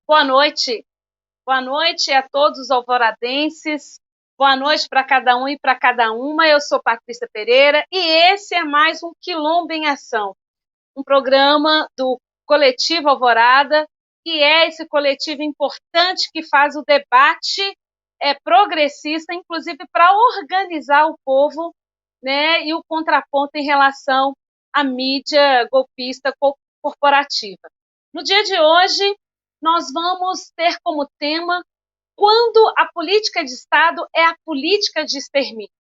Boa noite a todos os alvoradenses, boa noite para cada um e para cada uma. Eu sou Patrícia Pereira e esse é mais um Quilombo em Ação, um programa do Coletivo Alvorada, que é esse coletivo importante que faz o debate progressista, inclusive para organizar o povo, né, e o contraponto em relação à mídia golpista corporativa. No dia de hoje, nós vamos ter como tema quando a política de Estado é a política de extermínio.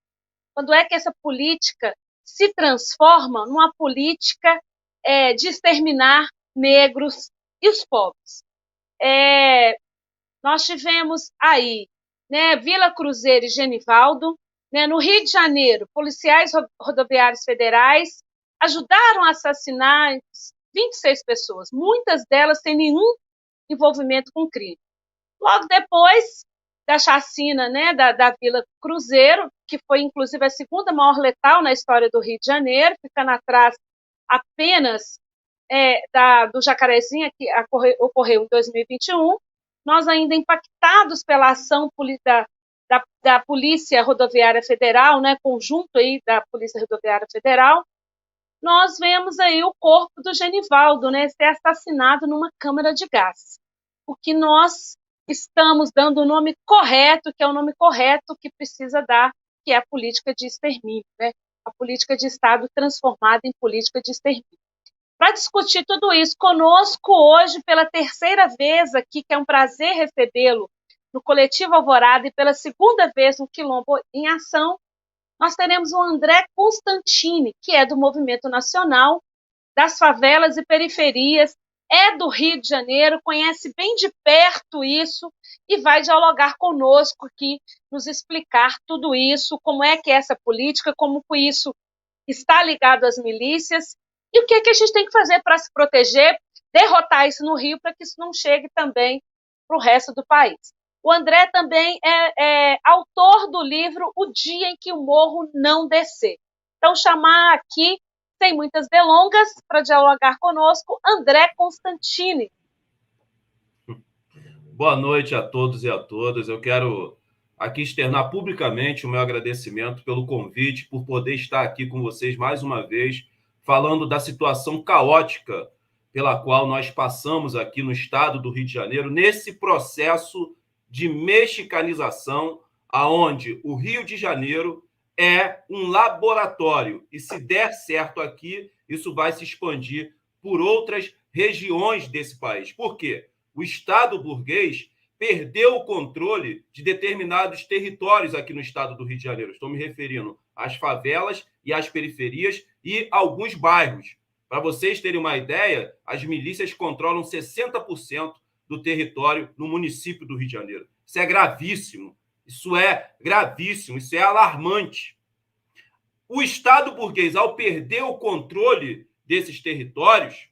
Quando é que essa política se transforma numa política de exterminar negros e os pobres. Nós tivemos aí, né, Vila Cruzeiro e Genivaldo, né, no Rio de Janeiro, policiais rodoviários federais ajudaram a assassinar 26 pessoas, muitas delas sem nenhum envolvimento com crime. Logo depois da chacina, né, da Vila Cruzeiro, que foi inclusive a segunda maior letal na história do Rio de Janeiro, ficando atrás apenas do Jacarezinho, que ocorreu em 2021, nós ainda impactados pela ação da Polícia Rodoviária Federal, né, conjunto aí da Polícia Rodoviária Federal, nós vemos aí o corpo do Genivaldo, né, ser assassinado numa câmara de gás. O que nós estamos dando o nome correto, que é o nome correto que precisa dar, que é a política de extermínio, né? A política de Estado transformada em política de extermínio. Para discutir tudo isso conosco hoje, pela terceira vez aqui, que é um prazer recebê-lo no Coletivo Alvorada e pela segunda vez no Quilombo em Ação, nós teremos o André Constantini, que é do Movimento Nacional das Favelas e Periferias, é do Rio de Janeiro, conhece bem de perto isso e vai dialogar conosco aqui, nos explicar tudo isso, como é que é essa política, como isso está ligado às milícias e o que a gente tem que fazer para se proteger, derrotar isso no Rio para que isso não chegue também para o resto do país. O André também é autor do livro O Dia em que o Morro Não Descer. Então, chamar aqui, sem muitas delongas, para dialogar conosco, André Constantini. Boa noite a todos e a todas. Eu quero aqui externar publicamente o meu agradecimento pelo convite, por poder estar aqui com vocês mais uma vez, falando da situação caótica pela qual nós passamos aqui no estado do Rio de Janeiro, nesse processo de mexicanização, aonde o Rio de Janeiro é um laboratório. E se der certo aqui, isso vai se expandir por outras regiões desse país. Por quê? O Estado burguês perdeu o controle de determinados territórios aqui no estado do Rio de Janeiro. Estou me referindo às favelas e às periferias e alguns bairros. Para vocês terem uma ideia, as milícias controlam 60% do território no município do Rio de Janeiro. Isso é gravíssimo, isso é alarmante. O Estado burguês, ao perder o controle desses territórios,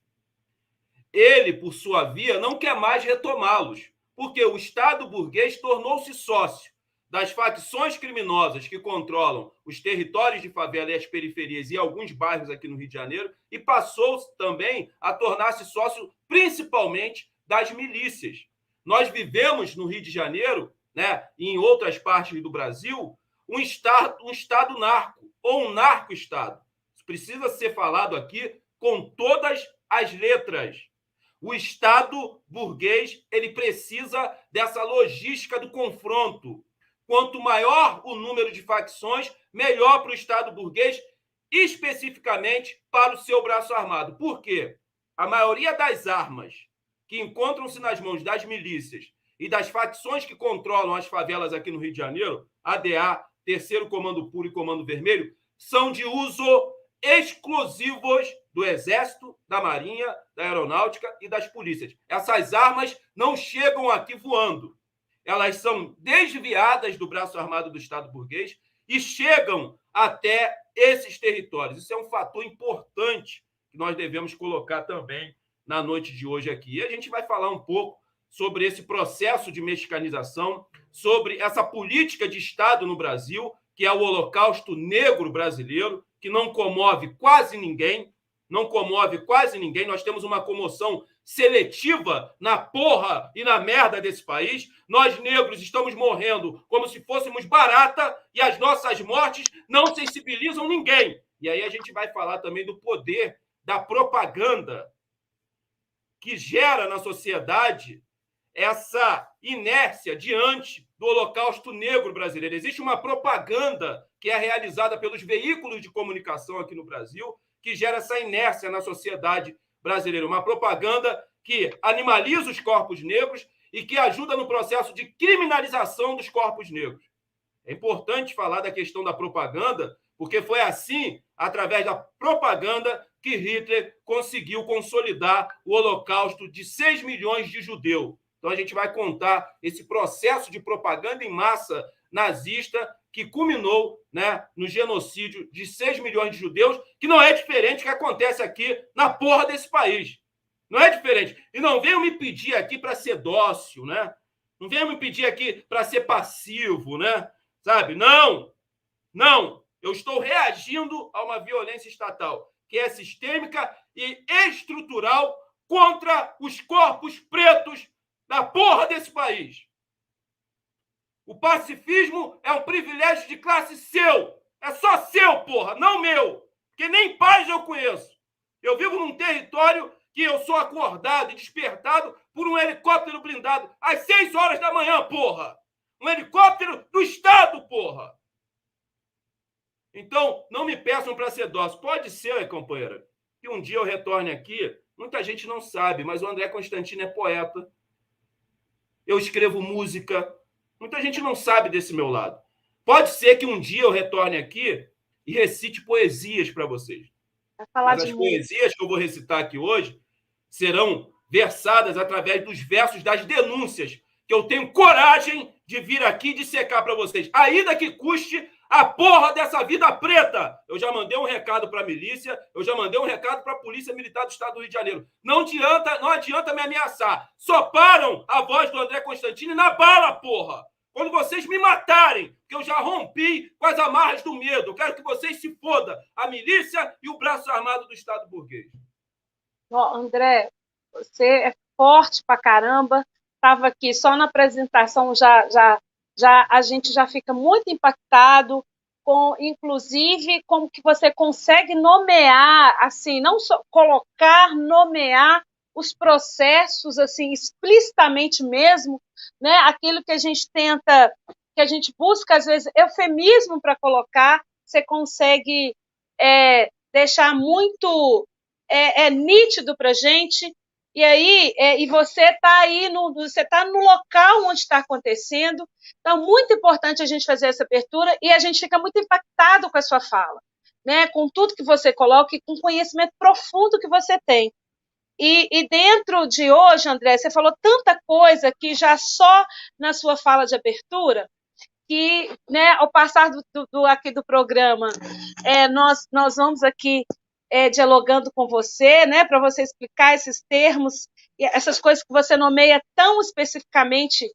ele, por sua via, não quer mais retomá-los, porque o Estado burguês tornou-se sócio das facções criminosas que controlam os territórios de favela e as periferias e alguns bairros aqui no Rio de Janeiro, e passou também a tornar-se sócio principalmente das milícias. Nós vivemos no Rio de Janeiro, né, e em outras partes do Brasil, um estado narco, ou um narco-estado. Isso precisa ser falado aqui com todas as letras. O Estado burguês ele precisa dessa logística do confronto. Quanto maior o número de facções, melhor para o Estado burguês, especificamente para o seu braço armado. Por quê? A maioria das armas que encontram-se nas mãos das milícias e das facções que controlam as favelas aqui no Rio de Janeiro, ADA, Terceiro Comando Puro e Comando Vermelho, são de uso exclusivos do Exército, da Marinha, da Aeronáutica e das polícias. Essas armas não chegam aqui voando. Elas são desviadas do braço armado do Estado burguês e chegam até esses territórios. Isso é um fator importante que nós devemos colocar também na noite de hoje aqui. E a gente vai falar um pouco sobre esse processo de mexicanização, sobre essa política de Estado no Brasil, que é o Holocausto Negro brasileiro, que não comove quase ninguém, não comove quase ninguém. Nós temos uma comoção seletiva na porra e na merda desse país. Nós, negros, estamos morrendo como se fôssemos barata e as nossas mortes não sensibilizam ninguém. E aí a gente vai falar também do poder da propaganda que gera na sociedade essa inércia diante do Holocausto Negro brasileiro. Existe uma propaganda que é realizada pelos veículos de comunicação aqui no Brasil que gera essa inércia na sociedade brasileira. Uma propaganda que animaliza os corpos negros e que ajuda no processo de criminalização dos corpos negros. É importante falar da questão da propaganda, porque foi assim, através da propaganda, que Hitler conseguiu consolidar o Holocausto de 6 milhões de judeus. Então, a gente vai contar esse processo de propaganda em massa nazista que culminou, né, no genocídio de 6 milhões de judeus, que não é diferente do que acontece aqui na porra desse país. Não é diferente. E não venham me pedir aqui para ser dócil, né? Não venham me pedir aqui para ser passivo, né? Sabe? Não! Não! Eu estou reagindo a uma violência estatal que é sistêmica e estrutural contra os corpos pretos da porra desse país. O pacifismo é um privilégio de classe seu. É só seu, porra, não meu. Porque nem paz eu conheço. Eu vivo num território que eu sou acordado e despertado por um helicóptero blindado às 6 horas da manhã, porra. Um helicóptero do Estado, porra. Então, não me peçam para ser dócil. Pode ser, companheira, que um dia eu retorne aqui. Muita gente não sabe, mas o André Constantino é poeta. Eu escrevo música. Muita gente não sabe desse meu lado. Pode ser que um dia eu retorne aqui e recite poesias para vocês. Mas as poesias que eu vou recitar aqui hoje serão versadas através dos versos das denúncias que eu tenho coragem de vir aqui e dissecar para vocês. Ainda que custe a porra dessa vida preta. Eu já mandei um recado para a milícia, eu já mandei um recado para a Polícia Militar do Estado do Rio de Janeiro. Não adianta me ameaçar. Só param a voz do André Constantino na bala, porra. Quando vocês me matarem, que eu já rompi com as amarras do medo. Eu quero que vocês se fodam. A milícia e o braço armado do Estado burguês. André, você é forte pra caramba. Estava aqui só na apresentação, a gente já fica muito impactado com, inclusive, como que você consegue nomear, assim, não só colocar, nomear os processos, assim, explicitamente mesmo, né? Aquilo que a gente tenta, que a gente busca, às vezes, eufemismo para colocar, você consegue deixar muito nítido para a gente. E aí, e você está aí, você está no local onde está acontecendo. Então, muito importante a gente fazer essa abertura e a gente fica muito impactado com a sua fala, né? Com tudo que você coloca e com o conhecimento profundo que você tem. E dentro de hoje, André, você falou tanta coisa que já só na sua fala de abertura, que, né, ao passar aqui do programa, nós vamos aqui dialogando com você, né, para você explicar esses termos, essas coisas que você nomeia tão especificamente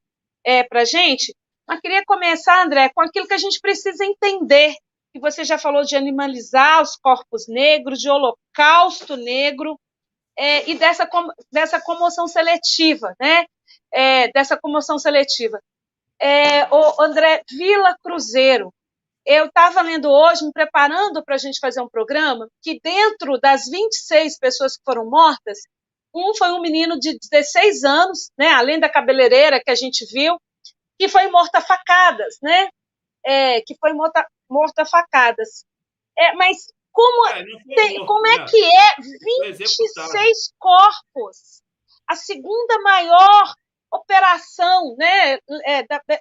para a gente. Mas queria começar, André, com aquilo que a gente precisa entender, que você já falou de animalizar os corpos negros, de holocausto negro, e dessa comoção seletiva, né? Dessa comoção seletiva. O André, Vila Cruzeiro, eu estava lendo hoje, me preparando para a gente fazer um programa, que dentro das 26 pessoas que foram mortas, foi um menino de 16 anos, né? Além da cabeleireira que a gente viu, que foi morta a facadas, né? Que foi morta a facadas. Mas como é que é 26 corpos? A segunda maior operação, né,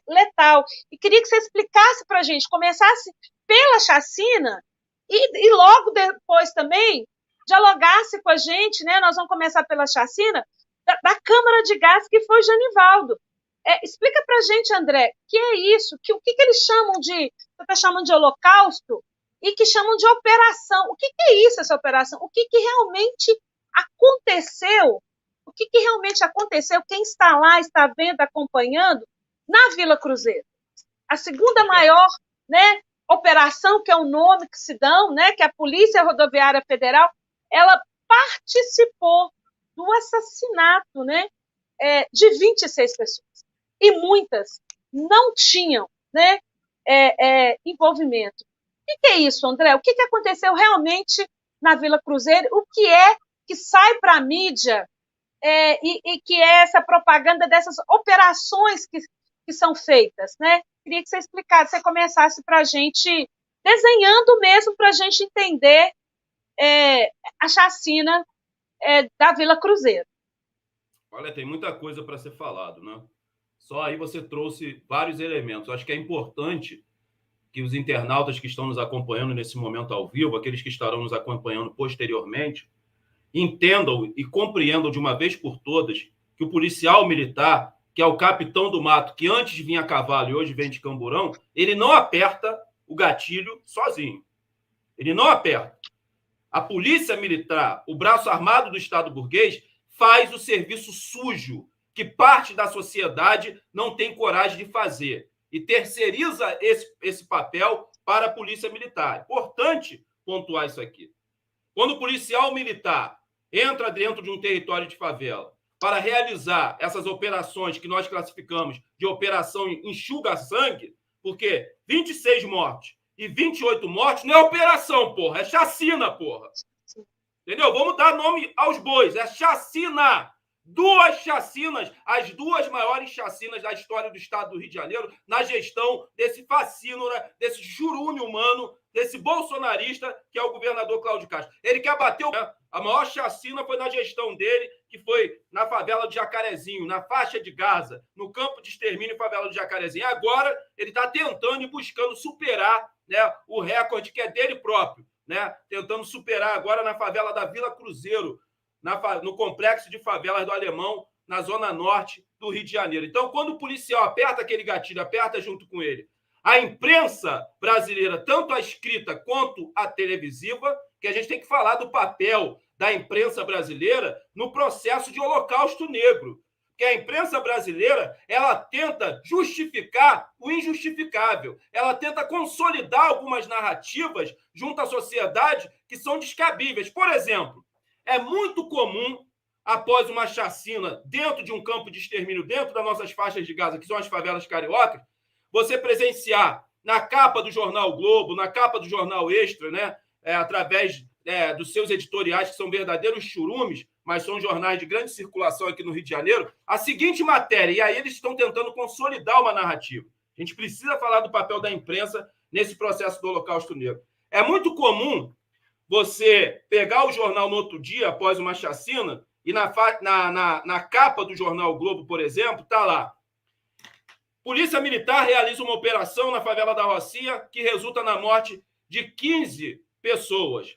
letal. E queria que você explicasse para a gente, começasse pela chacina e logo depois também dialogasse com a gente, né? Nós vamos começar pela chacina da Câmara de Gás, que foi Genivaldo. Explica para a gente, André, que é isso? O que eles chamam de... Você está chamando de holocausto? E que chamam de operação. O que é isso, essa operação? O que realmente aconteceu? O que realmente aconteceu? Quem está lá, está vendo, acompanhando, na Vila Cruzeiro? A segunda maior, né, operação, que é o nome que se dão, né, que a Polícia Rodoviária Federal, ela participou do assassinato, né, de 26 pessoas. E muitas não tinham, né, envolvimento. O que é isso, André? O que aconteceu realmente na Vila Cruzeiro? O que é que sai para a mídia e que é essa propaganda dessas operações que são feitas, né? Queria que você explicasse, você começasse para a gente, desenhando mesmo, para a gente entender a chacina da Vila Cruzeiro. Olha, tem muita coisa para ser falado, né? Só aí você trouxe vários elementos. Acho que é importante que os internautas que estão nos acompanhando nesse momento ao vivo, aqueles que estarão nos acompanhando posteriormente, entendam e compreendam de uma vez por todas que o policial militar, que é o capitão do mato, que antes vinha a cavalo e hoje vem de camburão, ele não aperta o gatilho sozinho. Ele não aperta. A polícia militar, o braço armado do Estado burguês, faz o serviço sujo que parte da sociedade não tem coragem de fazer e terceiriza esse papel para a polícia militar. Importante pontuar isso aqui. Quando o policial militar entra dentro de um território de favela para realizar essas operações que nós classificamos de operação enxuga-sangue, porque 26 mortes e 28 mortes não é operação, porra, é chacina, porra. Entendeu? Vamos dar nome aos bois, é chacina. 2 chacinas, as 2 maiores chacinas da história do estado do Rio de Janeiro, na gestão desse facínora, desse churume humano, desse bolsonarista, que é o governador Cláudio Castro. Ele quer bater a maior chacina foi na gestão dele, que foi na favela de Jacarezinho, na faixa de Gaza, no campo de extermínio favela de Jacarezinho. Agora, ele está tentando e buscando superar, né, o recorde que é dele próprio, né, tentando superar agora na favela da Vila Cruzeiro, no complexo de favelas do Alemão, na zona norte do Rio de Janeiro. Então, quando o policial aperta aquele gatilho, aperta junto com ele, a imprensa brasileira, tanto a escrita quanto a televisiva, que a gente tem que falar do papel da imprensa brasileira no processo de Holocausto Negro. Que a imprensa brasileira, ela tenta justificar o injustificável. Ela tenta consolidar algumas narrativas junto à sociedade que são descabíveis. Por exemplo, é muito comum, após uma chacina dentro de um campo de extermínio, dentro das nossas faixas de Gaza, que são as favelas cariocas, você presenciar na capa do jornal Globo, na capa do jornal Extra, né, através dos seus editoriais, que são verdadeiros churumes, mas são jornais de grande circulação aqui no Rio de Janeiro, a seguinte matéria, e aí eles estão tentando consolidar uma narrativa. A gente precisa falar do papel da imprensa nesse processo do Holocausto Negro. É muito comum você pegar o jornal no outro dia, após uma chacina, e na capa do jornal Globo, por exemplo, está lá: Polícia Militar realiza uma operação na favela da Rocinha que resulta na morte de 15 pessoas.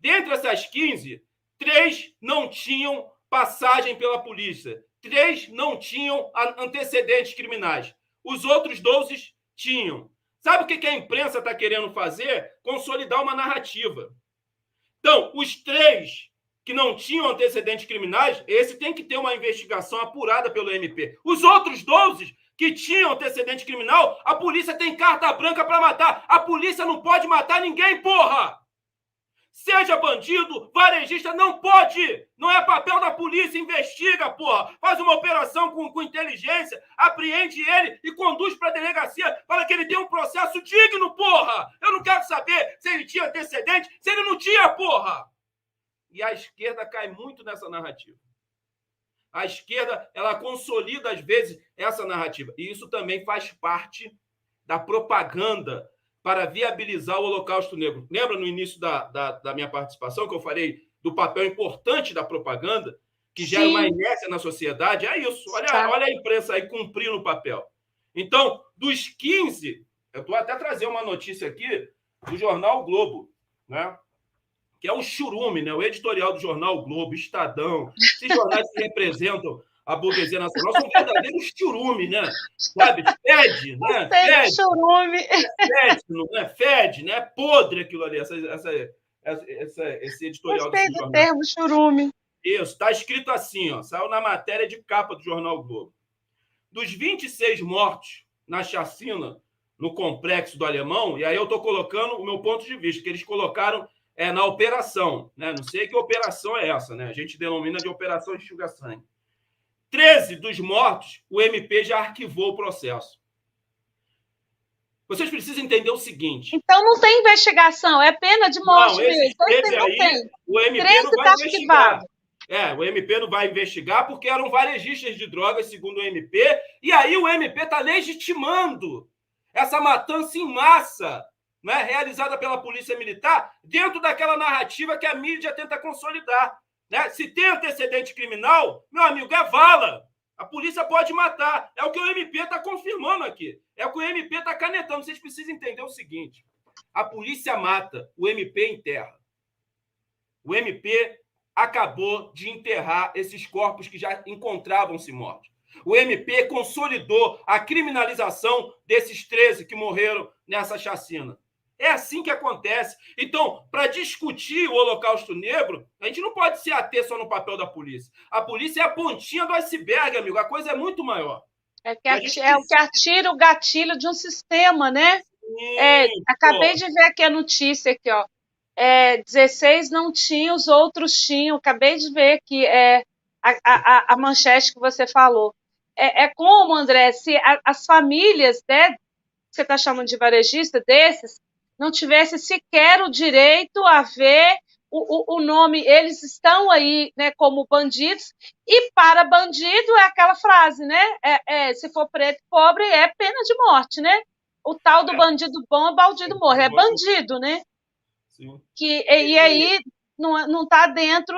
Dentre essas 15, 3 não tinham passagem pela polícia. 3 não tinham antecedentes criminais. Os outros 12 tinham. Sabe o que a imprensa está querendo fazer? Consolidar uma narrativa. Então, os 3 que não tinham antecedentes criminais, esse tem que ter uma investigação apurada pelo MP. Os outros 12 que tinham antecedente criminal, a polícia tem carta branca para matar. A polícia não pode matar ninguém, porra! Seja bandido, varejista, não pode! Não é papel da polícia, investiga, porra! Faz uma operação com inteligência, apreende ele e conduz para a delegacia para que ele tenha um processo digno, porra! Eu não quero saber se ele tinha antecedente, se ele não tinha, porra! E a esquerda cai muito nessa narrativa. A esquerda, ela consolida, às vezes, essa narrativa. E isso também faz parte da propaganda para viabilizar o Holocausto Negro. Lembra no início da minha participação que eu falei do papel importante da propaganda, que gera Sim. uma inércia na sociedade? É isso. Olha a imprensa aí cumprindo o papel. Então, dos 15, eu estou até trazendo uma notícia aqui do jornal Globo, né? Que é o churume, né? O editorial do jornal Globo, Estadão, esses jornais que representam a burguesia nacional são verdadeiros churume, né? Sabe? Fede, né? Fede. Churume. Fede, não é? Fede, né? É podre aquilo ali, esse editorial. Gostei do termo churume. Isso, está escrito assim, ó, saiu na matéria de capa do jornal Globo. Dos 26 mortos na chacina no complexo do Alemão, e aí eu estou colocando o meu ponto de vista, que eles colocaram na operação, né? Não sei que operação é essa, né? A gente denomina de operação de enxuga-sangue. 13 dos mortos, o MP já arquivou o processo. Vocês precisam entender o seguinte. Então não tem investigação, é pena de morte não, esses mesmo. 13 não aí, tem. o MP 13 não vai tá investigar. arquivado. O MP não vai investigar porque eram varejistas de drogas, segundo o MP, e aí o MP está legitimando essa matança em massa, né, realizada pela Polícia Militar, dentro daquela narrativa que a mídia tenta consolidar. Né? Se tem antecedente criminal, meu amigo, é vala. A polícia pode matar. É o que o MP está confirmando aqui. É o que o MP está canetando. Vocês precisam entender o seguinte. A polícia mata, o MP enterra. O MP acabou de enterrar esses corpos que já encontravam-se mortos. O MP consolidou a criminalização desses 13 que morreram nessa chacina. É assim que acontece. Então, para discutir o Holocausto Negro, a gente não pode se ater só no papel da polícia. A polícia é a pontinha do iceberg, amigo. A coisa é muito maior. É o que atira o gatilho de um sistema, né? Acabei de ver aqui a notícia aqui, ó. 16 não tinha, os outros tinham. Acabei de ver aqui a manchete que você falou. Como, André, se as famílias, né, que você está chamando de varejista, desses, não tivessem sequer o direito a ver o nome, eles estão aí, né, como bandidos, e para bandido é aquela frase, né? Se for preto pobre, é pena de morte, né? O tal do bandido bom é bandido morto, é bandido, né? Sim. E aí não está dentro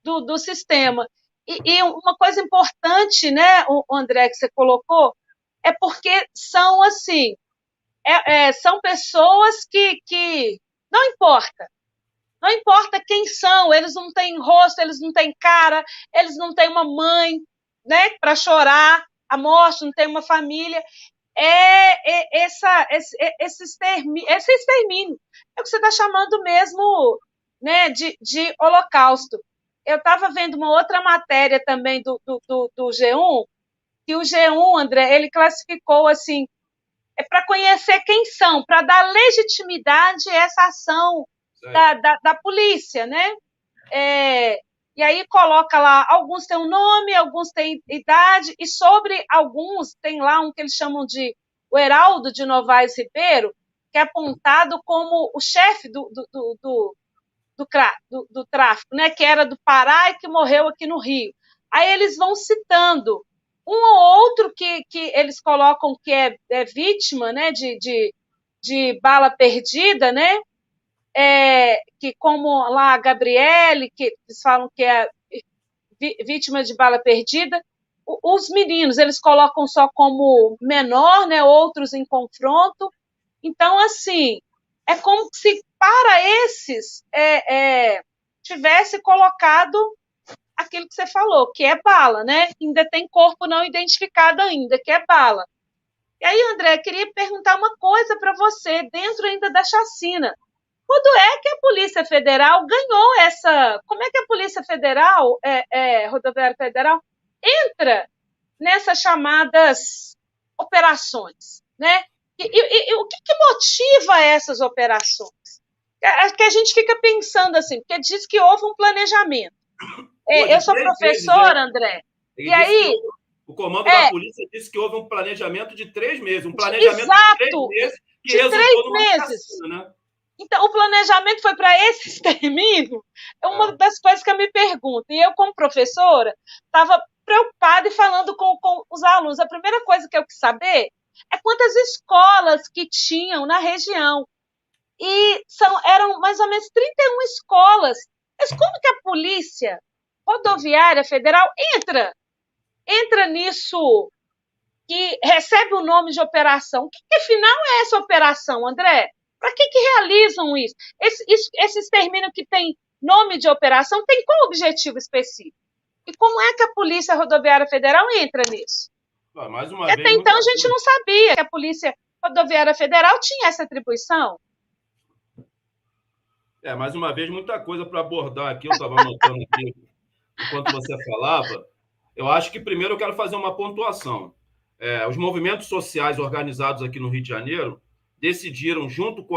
do sistema. E uma coisa importante, né, o André, que você colocou, é porque são assim, são pessoas que não importa quem são, eles não têm rosto, eles não têm cara, eles não têm uma mãe, né, para chorar a morte, não tem uma família. Esse extermínio. É o que você está chamando mesmo, né, de holocausto. Eu estava vendo uma outra matéria também do G1, que o G1, André, ele classificou assim, para conhecer quem são, para dar legitimidade a essa ação da polícia, né? E aí coloca lá, alguns têm um nome, alguns têm idade, e sobre alguns tem lá um que eles chamam de o Heraldo de Novaes Ribeiro, que é apontado como o chefe do tráfico, né? Que era do Pará e que morreu aqui no Rio. Aí eles vão citando um ou outro que eles colocam que é vítima, né, de bala perdida, né? Que como lá a Gabriele, que eles falam que é vítima de bala perdida, os meninos eles colocam só como menor, né, outros em confronto. Então, assim, é como se para esses tivesse colocado aquilo que você falou, que é bala, né? Ainda tem corpo não identificado ainda, que é bala. E aí, André, queria perguntar uma coisa para você, dentro ainda da chacina. Quando é que a Polícia Federal ganhou essa... Como é que a Polícia Federal, Rodoviária Federal, entra nessas chamadas operações, né? E o que motiva essas operações? Acho que a gente fica pensando assim, porque diz que houve um planejamento. Eu sou professora, André, e aí... O comando da polícia disse que houve um planejamento de 3 meses, um planejamento de 3 meses que resultou numa chacina, né? Então, o planejamento foi para esse extermínio? É uma das coisas que eu me pergunto. E eu, como professora, estava preocupada e falando com os alunos. A primeira coisa que eu quis saber é quantas escolas que tinham na região. E eram mais ou menos 31 escolas. Mas como que a Polícia Rodoviária Federal entra nisso que recebe o nome de operação? Que afinal é essa operação, André? Para que realizam isso? Esse extermínio que tem nome de operação tem qual objetivo específico? E como é que a Polícia Rodoviária Federal entra nisso? Mais uma vez, até então a gente não sabia que a Polícia Rodoviária Federal tinha essa atribuição. Mais uma vez, muita coisa para abordar aqui. Eu estava anotando aqui enquanto você falava. Eu acho que primeiro eu quero fazer uma pontuação. Os movimentos sociais organizados aqui no Rio de Janeiro decidiram, junto com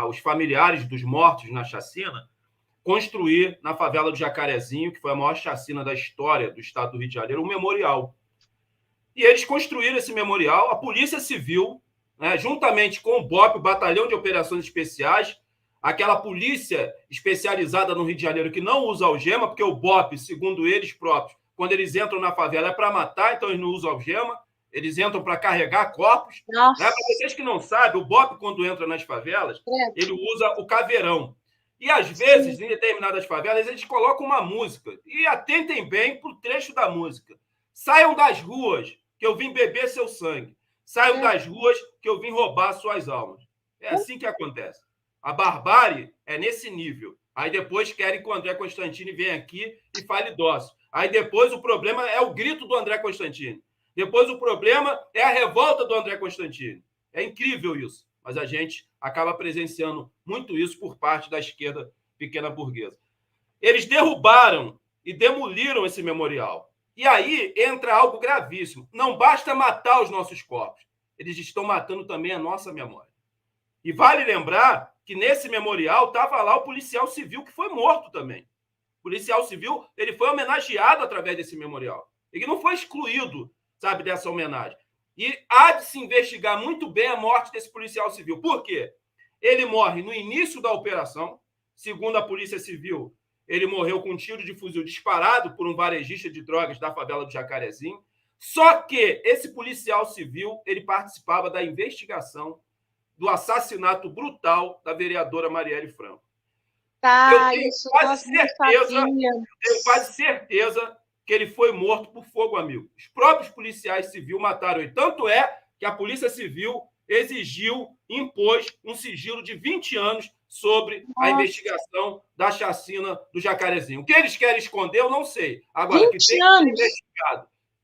os familiares dos mortos na chacina, construir na favela do Jacarezinho, que foi a maior chacina da história do estado do Rio de Janeiro, um memorial. E eles construíram esse memorial, a Polícia Civil, né, juntamente com o BOP, o Batalhão de Operações Especiais, aquela polícia especializada no Rio de Janeiro que não usa algema, porque o BOP, segundo eles próprios, quando eles entram na favela é para matar, então eles não usam algema, eles entram para carregar corpos. Né? Para vocês que não sabem, o BOP, quando entra nas favelas, ele usa o caveirão. E, às vezes, em determinadas favelas, eles colocam uma música. E atentem bem para o trecho da música. Saiam das ruas, que eu vim beber seu sangue. Saiam das ruas, que eu vim roubar suas almas. É assim que acontece. A barbárie é nesse nível. Aí depois querem que o André Constantini venha aqui e fale dócil. Aí depois o problema é o grito do André Constantini. Depois o problema é a revolta do André Constantini. É incrível isso. Mas a gente acaba presenciando muito isso por parte da esquerda pequena burguesa. Eles derrubaram e demoliram esse memorial. E aí entra algo gravíssimo. Não basta matar os nossos corpos. Eles estão matando também a nossa memória. E vale lembrar que nesse memorial estava lá o policial civil que foi morto também. O policial civil ele foi homenageado através desse memorial. Ele não foi excluído, sabe, dessa homenagem. E há de se investigar muito bem a morte desse policial civil. Por quê? Ele morre no início da operação. Segundo a Polícia Civil, ele morreu com um tiro de fuzil disparado por um varejista de drogas da favela do Jacarezinho. Só que esse policial civil ele participava da investigação do assassinato brutal da vereadora Marielle Franco. Eu tenho quase certeza que ele foi morto por fogo amigo. Os próprios policiais civis mataram ele. Tanto é que a Polícia Civil impôs um sigilo de 20 anos sobre a investigação da chacina do Jacarezinho. O que eles querem esconder, eu não sei. Agora, que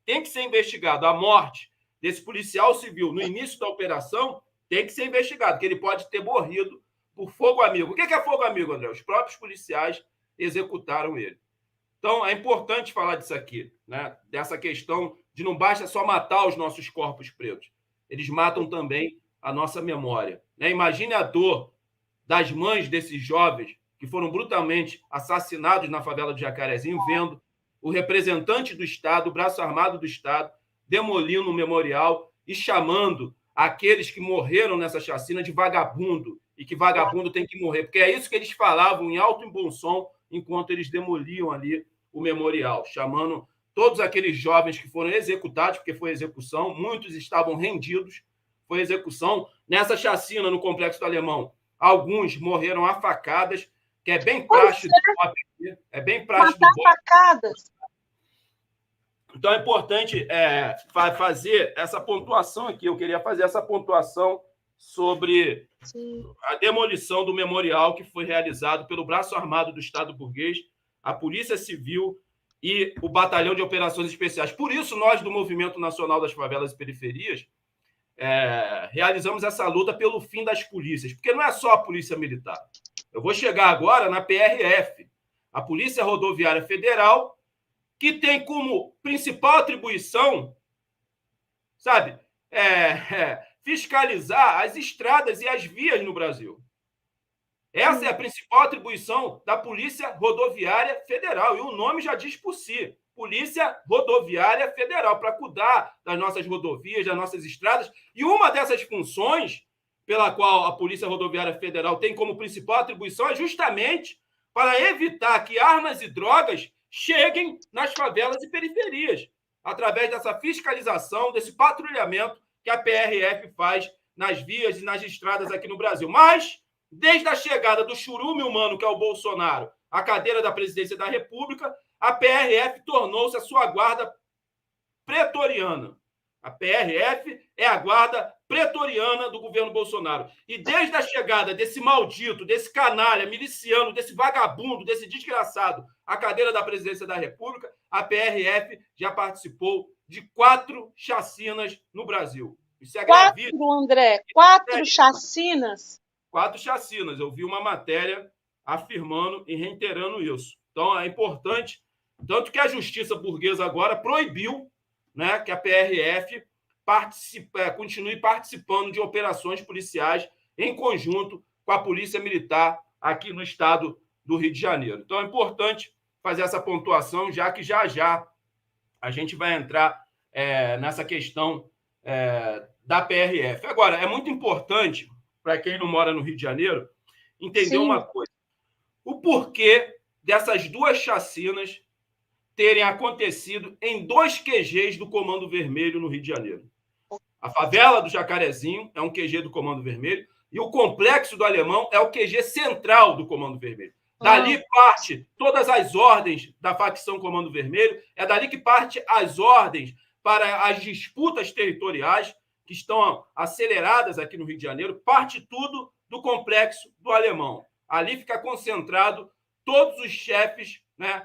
tem que ser investigado a morte desse policial civil no início da operação, tem que ser investigado, que ele pode ter morrido por fogo amigo. O que é fogo amigo, André? Os próprios policiais executaram ele. Então, é importante falar disso aqui, né? Dessa questão de não basta só matar os nossos corpos pretos. Eles matam também a nossa memória. Né? Imagine a dor das mães desses jovens que foram brutalmente assassinados na favela do Jacarezinho, vendo o representante do Estado, o braço armado do Estado, demolindo o memorial e chamando aqueles que morreram nessa chacina de vagabundo, e que vagabundo tem que morrer, porque é isso que eles falavam em alto e bom som enquanto eles demoliam ali o memorial, chamando todos aqueles jovens que foram executados, porque foi execução, muitos estavam rendidos, foi execução. Nessa chacina no Complexo do Alemão, alguns morreram a facadas, que é bem praxe do BOP. É bem praxe do BOP. Facadas. Então, é importante fazer essa pontuação aqui. Eu queria fazer essa pontuação sobre a demolição do memorial que foi realizado pelo Braço Armado do Estado Burguês, a Polícia Civil e o Batalhão de Operações Especiais. Por isso, nós, do Movimento Nacional das Favelas e Periferias, realizamos essa luta pelo fim das polícias, porque não é só a Polícia Militar. Eu vou chegar agora na PRF, a Polícia Rodoviária Federal, que tem como principal atribuição, sabe, fiscalizar as estradas e as vias no Brasil. Essa é a principal atribuição da Polícia Rodoviária Federal, e o nome já diz por si, Polícia Rodoviária Federal, para cuidar das nossas rodovias, das nossas estradas, e uma dessas funções pela qual a Polícia Rodoviária Federal tem como principal atribuição é justamente para evitar que armas e drogas cheguem nas favelas e periferias, através dessa fiscalização, desse patrulhamento que a PRF faz nas vias e nas estradas aqui no Brasil. Mas, desde a chegada do churume humano, que é o Bolsonaro, à cadeira da presidência da República, a PRF tornou-se a sua guarda pretoriana. A PRF é a guarda pretoriana do governo Bolsonaro. E desde a chegada desse maldito, desse canalha, miliciano, desse vagabundo, desse desgraçado à cadeira da presidência da República, a PRF já participou de 4 chacinas no Brasil. Isso é gravíssimo. 4, André, 4 chacinas? 4 chacinas. Eu vi uma matéria afirmando e reiterando isso. Então, é importante, tanto que a justiça burguesa agora proibiu, né, que a PRF continue participando de operações policiais em conjunto com a Polícia Militar aqui no estado do Rio de Janeiro. Então, é importante fazer essa pontuação, já que já a gente vai entrar nessa questão da PRF. Agora, é muito importante, para quem não mora no Rio de Janeiro, entender uma coisa. O porquê dessas duas chacinas terem acontecido em 2 QGs do Comando Vermelho no Rio de Janeiro. A favela do Jacarezinho é um QG do Comando Vermelho e o Complexo do Alemão é o QG central do Comando Vermelho. Dali parte todas as ordens da facção Comando Vermelho, é dali que parte as ordens para as disputas territoriais que estão aceleradas aqui no Rio de Janeiro, parte tudo do Complexo do Alemão. Ali fica concentrado todos os chefes, né,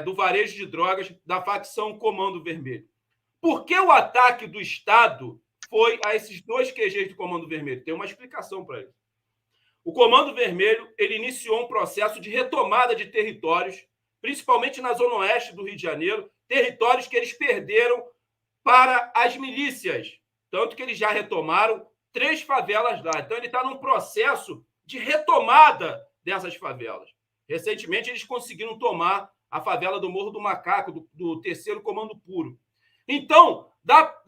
do varejo de drogas da facção Comando Vermelho. Por que o ataque do Estado foi a esses 2 QGs do Comando Vermelho? Tem uma explicação para isso. O Comando Vermelho ele iniciou um processo de retomada de territórios, principalmente na zona oeste do Rio de Janeiro, territórios que eles perderam para as milícias, tanto que eles já retomaram 3 favelas lá. Então, ele está num processo de retomada dessas favelas. Recentemente, eles conseguiram tomar a favela do Morro do Macaco, do 3º Comando Puro. Então,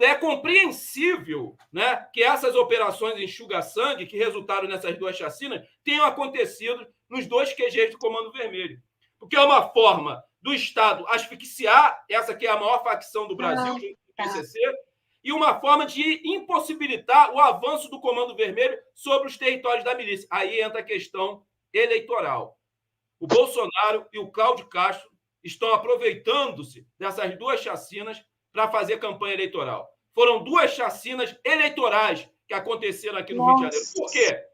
é compreensível, né, que essas operações enxuga-sangue, que resultaram nessas 2 chacinas, tenham acontecido nos 2 QGs do Comando Vermelho. Porque é uma forma do Estado asfixiar essa que é a maior facção do Brasil, junto com o PCC, e uma forma de impossibilitar o avanço do Comando Vermelho sobre os territórios da milícia. Aí entra a questão eleitoral. O Bolsonaro e o Cláudio Castro estão aproveitando-se dessas 2 chacinas para fazer campanha eleitoral. Foram 2 chacinas eleitorais que aconteceram aqui no Rio de Janeiro. Por quê?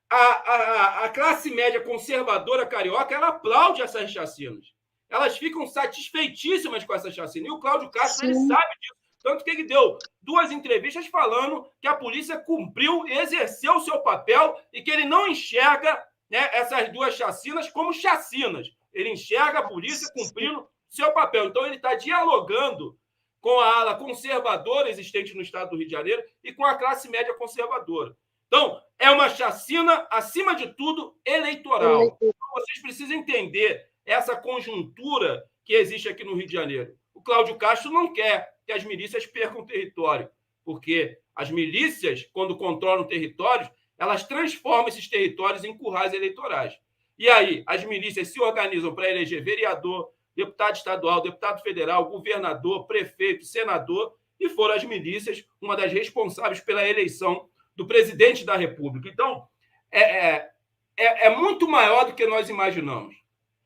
A classe média conservadora carioca ela aplaude essas chacinas. Elas ficam satisfeitíssimas com essa chacina. E o Cláudio Castro ele sabe disso. Tanto que ele deu 2 entrevistas falando que a polícia cumpriu e exerceu o seu papel e que ele não enxerga, né, essas 2 chacinas como chacinas. Ele enxerga a polícia cumprindo seu papel. Então, ele está dialogando com a ala conservadora existente no estado do Rio de Janeiro e com a classe média conservadora. Então, é uma chacina, acima de tudo, eleitoral. Então, vocês precisam entender essa conjuntura que existe aqui no Rio de Janeiro. O Cláudio Castro não quer que as milícias percam território, porque as milícias, quando controlam territórios, elas transformam esses territórios em currais eleitorais. E aí, as milícias se organizam para eleger vereador, deputado estadual, deputado federal, governador, prefeito, senador, e foram as milícias uma das responsáveis pela eleição do presidente da República. Então, é muito maior do que nós imaginamos.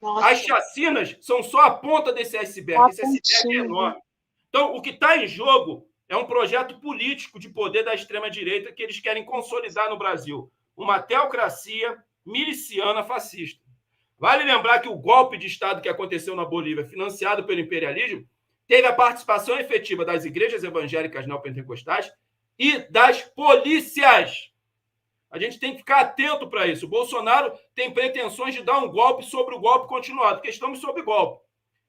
Nossa. As chacinas são só a ponta desse iceberg. Esse iceberg é enorme. Então, o que está em jogo é um projeto político de poder da extrema-direita que eles querem consolidar no Brasil. Uma teocracia miliciana fascista. Vale lembrar que o golpe de Estado que aconteceu na Bolívia, financiado pelo imperialismo, teve a participação efetiva das igrejas evangélicas neopentecostais e das polícias. A gente tem que ficar atento para isso. O Bolsonaro tem pretensões de dar um golpe sobre o golpe continuado, porque estamos sob golpe.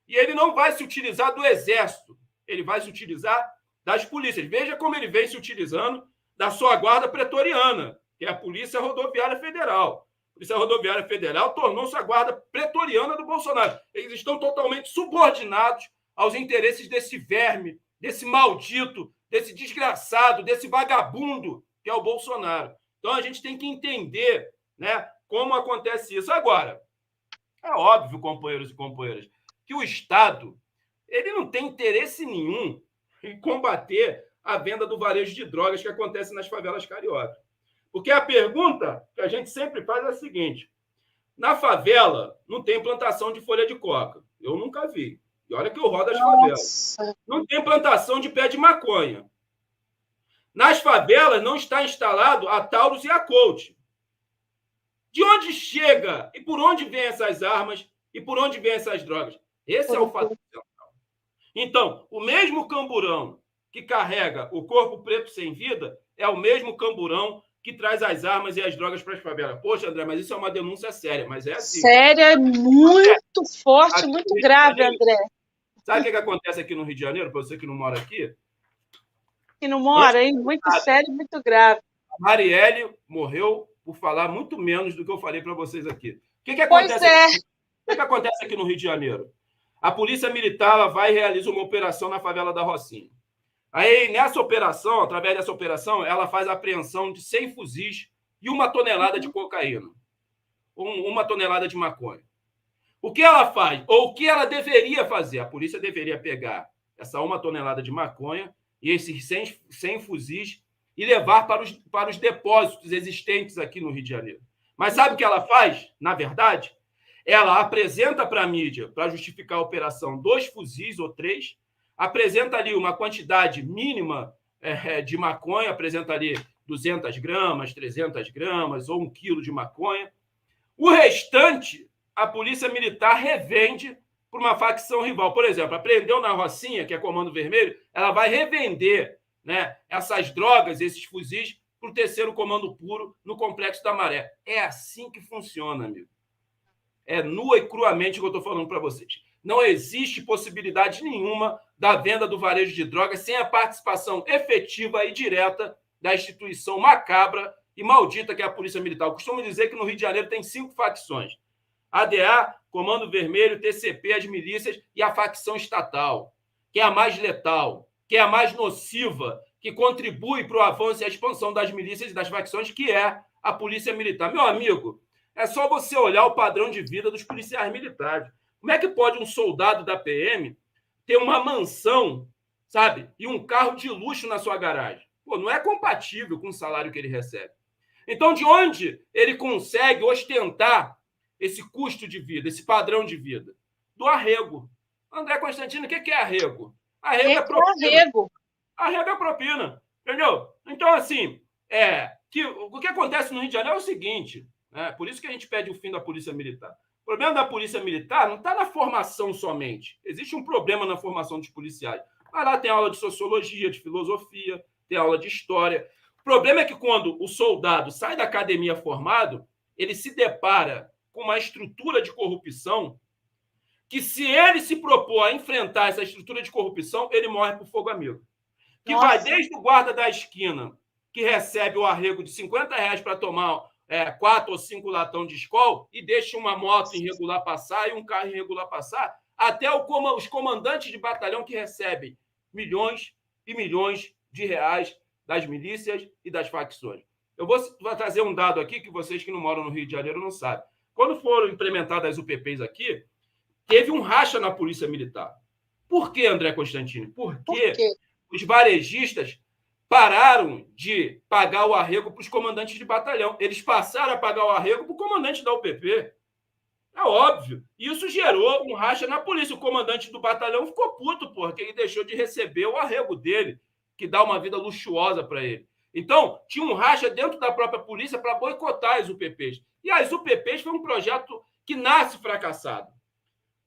E ele não vai se utilizar do exército, ele vai se utilizar das polícias. Veja como ele vem se utilizando da sua guarda pretoriana, que é a Polícia Rodoviária Federal. A Polícia Rodoviária Federal tornou-se a guarda pretoriana do Bolsonaro. Eles estão totalmente subordinados aos interesses desse verme, desse maldito, desse desgraçado, desse vagabundo que é o Bolsonaro. Então, a gente tem que entender, né, como acontece isso. Agora, é óbvio, companheiros e companheiras, que o Estado ele não tem interesse nenhum em combater a venda do varejo de drogas que acontece nas favelas cariocas. Porque a pergunta que a gente sempre faz é a seguinte: na favela não tem plantação de folha de coca. Eu nunca vi. E olha que eu rodo as favelas. Não tem plantação de pé de maconha. Nas favelas não está instalado a Taurus e a Colt. De onde chega e por onde vêm essas armas e por onde vêm essas drogas? Esse é o fato central. Então, o mesmo camburão que carrega o corpo preto sem vida é o mesmo camburão que traz as armas e as drogas para as favelas. Poxa, André, mas isso é uma denúncia séria, mas é assim. Séria, muito forte, muito grave, André. Sabe o que acontece aqui no Rio de Janeiro, para você que não mora aqui? Que não mora, hein? Muito sério, muito grave. A Marielle morreu por falar muito menos do que eu falei para vocês aqui. O que acontece aqui no Rio de Janeiro? A Polícia Militar ela vai e realiza uma operação na favela da Rocinha. Aí, nessa operação, através dessa operação, ela faz a apreensão de 100 fuzis e 1 tonelada de cocaína, 1 tonelada de maconha. O que ela faz? Ou o que ela deveria fazer? A polícia deveria pegar essa 1 tonelada de maconha e esses 100 fuzis e levar para os depósitos existentes aqui no Rio de Janeiro. Mas sabe o que ela faz? Na verdade, ela apresenta para a mídia, para justificar a operação, 2 fuzis ou 3, apresenta ali uma quantidade mínima de maconha, apresenta ali 200 gramas, 300 gramas ou 1 quilo de maconha. O restante, a Polícia Militar revende para uma facção rival. Por exemplo, apreendeu na Rocinha, que é Comando Vermelho, ela vai revender, né, essas drogas, esses fuzis, para o 3º Comando Puro no Complexo da Maré. É assim que funciona, amigo. É nua e cruamente o que eu estou falando para vocês. Não existe possibilidade nenhuma da venda do varejo de drogas sem a participação efetiva e direta da instituição macabra e maldita que é a Polícia Militar. Eu costumo dizer que no Rio de Janeiro tem 5 facções: ADA, Comando Vermelho, TCP, as milícias e a facção estatal, que é a mais letal, que é a mais nociva, que contribui para o avanço e a expansão das milícias e das facções, que é a Polícia Militar. Meu amigo, é só você olhar o padrão de vida dos policiais militares. Como é que pode um soldado da PM ter uma mansão, sabe, e um carro de luxo na sua garagem? Pô, não é compatível com o salário que ele recebe. Então, de onde ele consegue ostentar esse custo de vida, esse padrão de vida? Do arrego. André Constantino, o que é arrego? Arrego é propina. Arrego é propina, entendeu? Então, assim, o que acontece no Rio de Janeiro é o seguinte, né? Por isso que a gente pede o fim da Polícia Militar. O problema da Polícia Militar não está na formação somente. Existe um problema na formação dos policiais. Mas lá tem aula de sociologia, de filosofia, tem aula de história. O problema é que quando o soldado sai da academia formado, ele se depara com uma estrutura de corrupção que, se ele se propor a enfrentar essa estrutura de corrupção, ele morre por fogo amigo. Que vai desde o guarda da esquina, que recebe o arrego de R$50 para tomar 4 ou 5 latão de Skol e deixa uma moto irregular passar e um carro irregular passar, até os comandantes de batalhão que recebem milhões e milhões de reais das milícias e das facções. Eu vou trazer um dado aqui que vocês que não moram no Rio de Janeiro não sabem. Quando foram implementadas as UPPs aqui, teve um racha na Polícia Militar. Por quê, André Constantino? Porque os varejistas pararam de pagar o arrego para os comandantes de batalhão. Eles passaram a pagar o arrego para o comandante da UPP. É óbvio. Isso gerou um racha na polícia. O comandante do batalhão ficou puto, porque ele deixou de receber o arrego dele, que dá uma vida luxuosa para ele. Então, tinha um racha dentro da própria polícia para boicotar as UPPs. E as UPPs foi um projeto que nasce fracassado.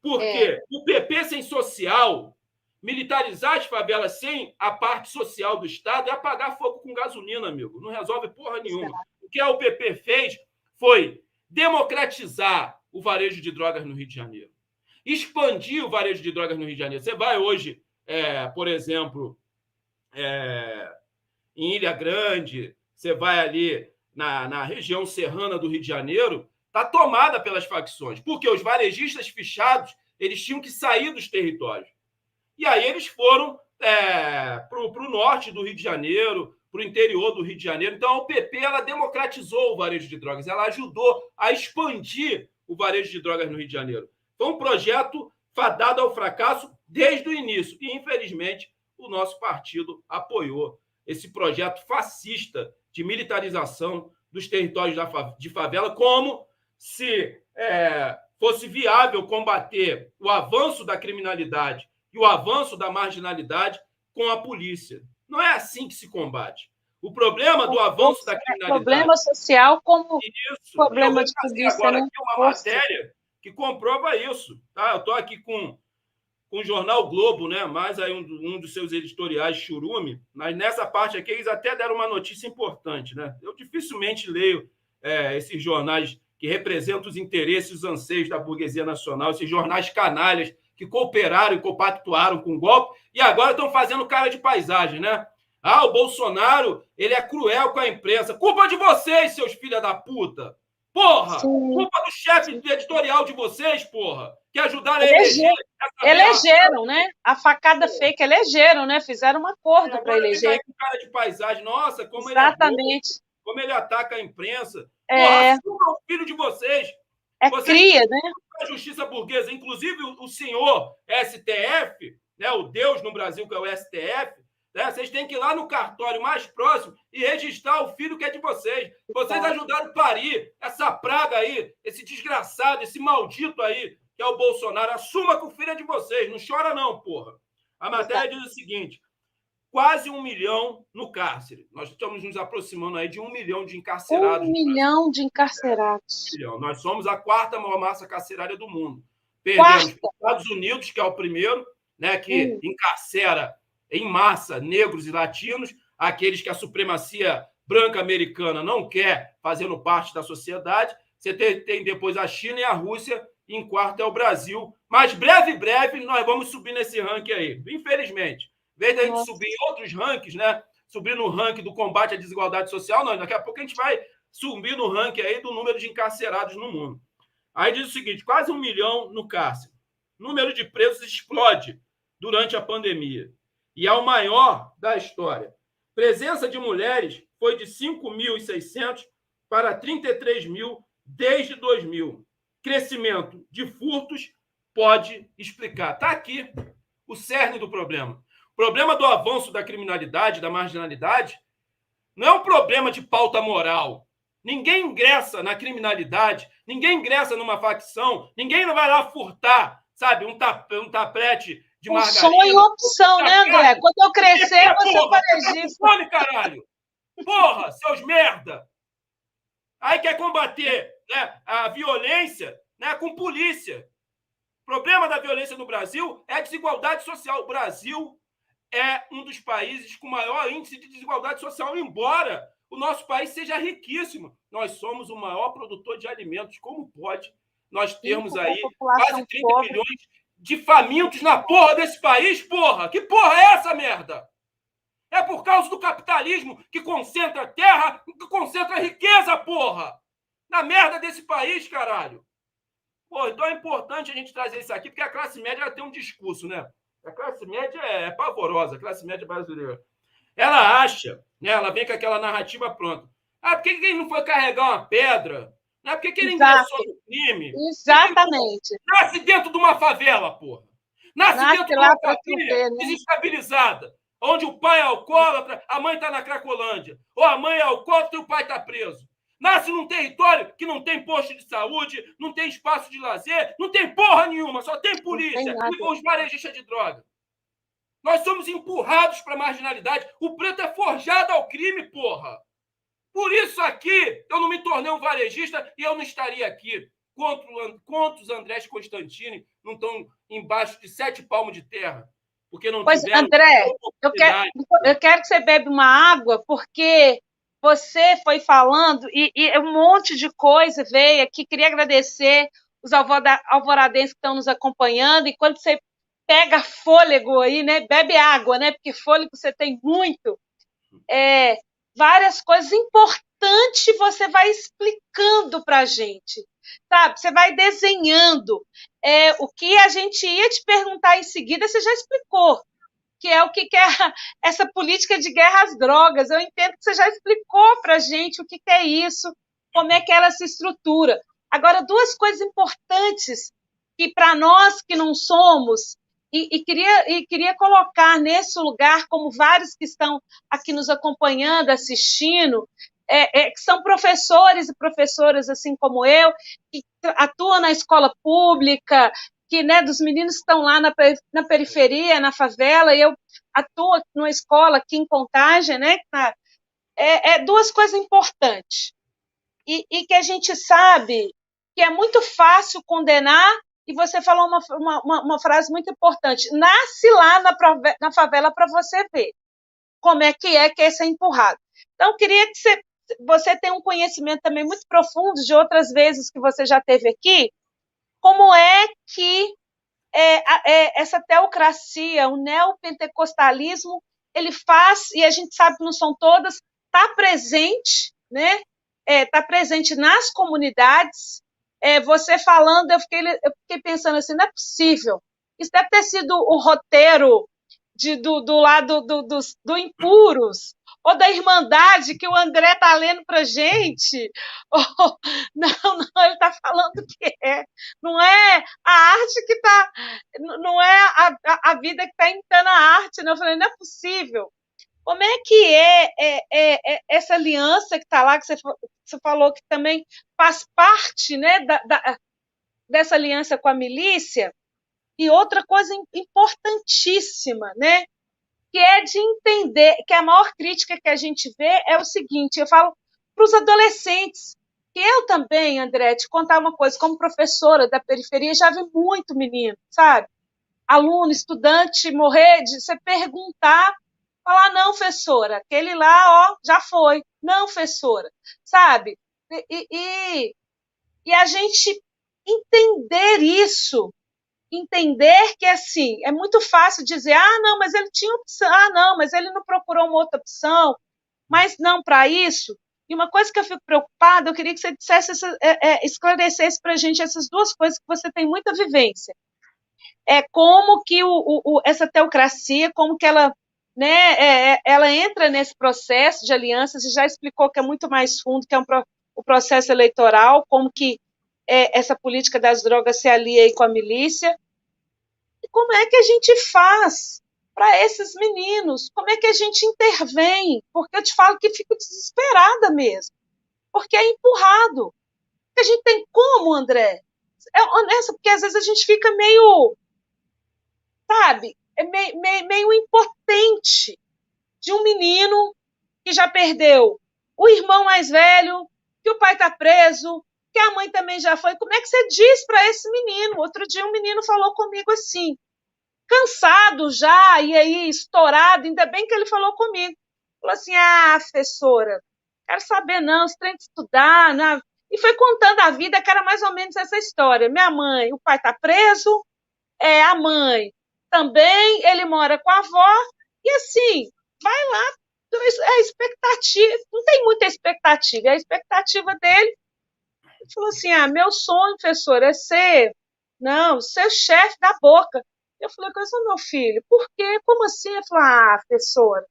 Por quê? O PP sem social, militarizar as favelas sem a parte social do Estado, é apagar fogo com gasolina, amigo. Não resolve porra nenhuma. O que a UPP fez foi democratizar o varejo de drogas no Rio de Janeiro. Expandir o varejo de drogas no Rio de Janeiro. Você vai hoje, por exemplo, em Ilha Grande, você vai ali na região serrana do Rio de Janeiro, está tomada pelas facções. Porque os varejistas fichados, eles tinham que sair dos territórios. E aí eles foram para o norte do Rio de Janeiro, para o interior do Rio de Janeiro. Então, a UPP ela democratizou o varejo de drogas, ela ajudou a expandir o varejo de drogas no Rio de Janeiro. Foi um projeto fadado ao fracasso desde o início. E, infelizmente, o nosso partido apoiou esse projeto fascista de militarização dos territórios de favela, como se fosse viável combater o avanço da criminalidade e o avanço da marginalidade com a polícia. Não é assim que se combate. O problema do avanço da criminalidade... Problema social como problema de polícia. Agora aqui uma matéria que comprova isso. Tá? Eu estou aqui com o jornal Globo, né? Mais aí um dos seus editoriais, Churume, mas nessa parte aqui eles até deram uma notícia importante. Né? Eu dificilmente leio esses jornais que representam os interesses e os anseios da burguesia nacional, esses jornais canalhas que cooperaram e compactuaram com o golpe e agora estão fazendo cara de paisagem, né? Ah, o Bolsonaro, ele é cruel com a imprensa. Culpa de vocês, seus filha da puta. Porra! Sim. Culpa do chefe editorial de vocês, porra, que ajudaram a eleger Eleger, essa aberração. elegeram, né? A facada fake, elegeram, né? Fizeram um acordo para Agora vem eleger. cair com cara de paisagem. Nossa, como ele é bom, Exatamente. como ele ataca a imprensa. Porra, É, assuma o filho de vocês. é Vocês cria, né? a justiça burguesa, inclusive o senhor STF, né, o Deus no Brasil, que é o STF, né, vocês têm que ir lá no cartório mais próximo e registrar o filho que é de vocês. Vocês ajudaram a parir essa praga aí, esse desgraçado, esse maldito aí, que é o Bolsonaro. Assuma que o filho é de vocês. Não chora não, porra. A matéria diz o seguinte: quase 1 milhão no cárcere. Nós estamos nos aproximando aí de 1 milhão de encarcerados. 1 milhão de encarcerados. Nós somos a quarta maior massa carcerária do mundo. Perdemos os Estados Unidos, que é o primeiro, né, que encarcera em massa negros e latinos, aqueles que a supremacia branca americana não quer fazendo parte da sociedade. Você tem depois a China e a Rússia, e em quarto é o Brasil. Mas breve, nós vamos subir nesse ranking aí, infelizmente. Em vez da gente subir em outros rankings, né, subir no ranking do combate à desigualdade social, não, daqui a pouco a gente vai subir no ranking aí do número de encarcerados no mundo. Aí diz o seguinte: quase 1 milhão no cárcere. O número de presos explode durante a pandemia e é o maior da história. Presença de mulheres foi de 5.600 para 33 mil desde 2000. Crescimento de furtos pode explicar. Está aqui o cerne do problema. O problema do avanço da criminalidade, da marginalidade, não é um problema de pauta moral. Ninguém ingressa na criminalidade, ninguém ingressa numa facção, ninguém não vai lá furtar, sabe, um tapete de margarina. Sonho e opção, né, André? Quando eu crescer, você é varejista. Fome, caralho! Porra, seus merda! Aí quer combater, né, a violência, né, com polícia. O problema da violência no Brasil é a desigualdade social. O Brasil é um dos países com maior índice de desigualdade social, embora o nosso país seja riquíssimo. Nós somos o maior produtor de alimentos. Como pode nós termos aí quase 30 milhões de famintos na porra desse país, porra? Que porra é essa, merda? É por causa do capitalismo que concentra terra, que concentra riqueza, porra! Na merda desse país, caralho! Pô, então é importante a gente trazer isso aqui, porque a classe média ela tem um discurso, né? A classe média é pavorosa, a classe média brasileira. Ela acha, né, ela vem com aquela narrativa pronta. Ah, por que ele não foi carregar uma pedra? Por que ele ingressou no crime? Exatamente. Nasce dentro de uma favela, porra. Nasce dentro de uma família desestabilizada, onde o pai é alcoólatra, a mãe está na Cracolândia. Ou a mãe é alcoólatra e o pai está preso. Nasce num território que não tem posto de saúde, não tem espaço de lazer, não tem porra nenhuma, só tem polícia e os varejistas de droga. Nós somos empurrados para a marginalidade. O preto é forjado ao crime, porra. Por isso aqui eu não me tornei um varejista e eu não estaria aqui. Quantos Andrés Constantini não estão embaixo de 7 palmos de terra? Porque não tiveram... André, eu quero que você beba uma água, porque você foi falando e um monte de coisa veio aqui. Queria agradecer os alvoradenses que estão nos acompanhando. E quando você pega fôlego aí, né? Bebe água, né? Porque fôlego você tem muito. Várias coisas importantes você vai explicando para a gente, sabe? Você vai desenhando. O que a gente ia te perguntar em seguida, você já explicou, que é o que é essa política de guerra às drogas. Eu entendo que você já explicou para a gente o que é isso, como é que ela se estrutura. Agora, duas coisas importantes que para nós que não somos, e queria colocar nesse lugar, como vários que estão aqui nos acompanhando, assistindo, que são professores e professoras, assim como eu, que atuam na escola pública, que, né, dos meninos que estão lá na periferia, na favela, e eu atuo numa escola aqui em Contagem, né? Duas coisas importantes. E que a gente sabe que é muito fácil condenar, e você falou uma frase muito importante: nasce lá na favela para você ver como é que ser empurrado. Então, eu queria que você tenha um conhecimento também muito profundo de outras vezes que você já teve aqui, como é que essa teocracia, o neopentecostalismo, ele faz, e a gente sabe que não são todas, está presente, né? Está presente nas comunidades. Você falando, eu fiquei pensando assim, não é possível. Isso deve ter sido o roteiro do lado do Impuros, ou da Irmandade que o André está lendo para a gente. Não, ele está falando que não é a arte que está, não é a vida que está imitando a arte. Não. Eu falei, não é possível. Como é que é essa aliança que está lá, que você falou que também faz parte, né, dessa aliança com a milícia? E outra coisa importantíssima, né, que é de entender, que a maior crítica que a gente vê é o seguinte, eu falo para os adolescentes, que eu também, André, te contar uma coisa, como professora da periferia, já vi muito menino, sabe? Aluno, estudante, morrer de você perguntar, falar, não, professora, aquele lá, ó, já foi. Não, professora, sabe? E a gente entender isso, entender que, assim, é muito fácil dizer, não, mas ele tinha opção, não, mas ele não procurou uma outra opção, mas não para isso. E uma coisa que eu fico preocupada, eu queria que você dissesse, esclarecesse para a gente essas duas coisas que você tem muita vivência. Como que essa teocracia, como que ela, né, ela entra nesse processo de alianças, e já explicou que é muito mais fundo, que é o processo eleitoral, como que essa política das drogas se alia aí com a milícia, e como é que a gente faz para esses meninos, como é que a gente intervém, porque eu te falo que fico desesperada mesmo, porque é empurrado, a gente tem como, André? É honesta, porque às vezes a gente fica meio, sabe, meio impotente de um menino que já perdeu o irmão mais velho, que o pai está preso, que a mãe também já foi. Como é que você diz para esse menino? Outro dia um menino falou comigo assim, cansado já, e aí estourado, ainda bem que ele falou comigo. Falou assim, professora, quero saber não, você tem que estudar, né? E foi contando a vida, que era mais ou menos essa história. Minha mãe, o pai está preso, a mãe também, ele mora com a avó, e assim, vai lá, a expectativa, não tem muita expectativa, a expectativa dele, ele falou assim, meu sonho, professor, é ser chefe da Boca. Eu falei, meu filho, por quê? Como assim? Ele falou, professora,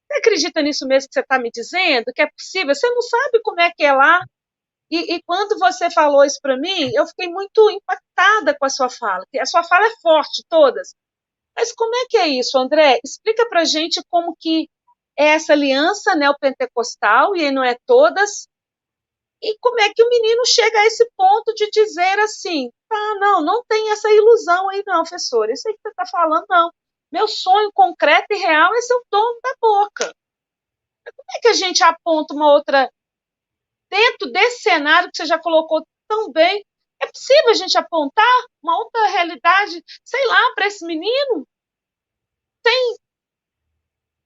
você acredita nisso mesmo que você está me dizendo? Que é possível? Você não sabe como é que é lá? E quando você falou isso para mim, eu fiquei muito impactada com a sua fala. A sua fala é forte, todas. Mas como é que é isso, André? Explica para a gente como que é essa aliança neopentecostal, e aí não é todas, e como é que o menino chega a esse ponto de dizer assim, não tem essa ilusão aí não, professor, isso aí que você está falando, não. Meu sonho concreto e real é ser o dono da Boca. Como é que a gente aponta uma outra, dentro desse cenário que você já colocou tão bem, é possível a gente apontar uma outra realidade, sei lá, para esse menino?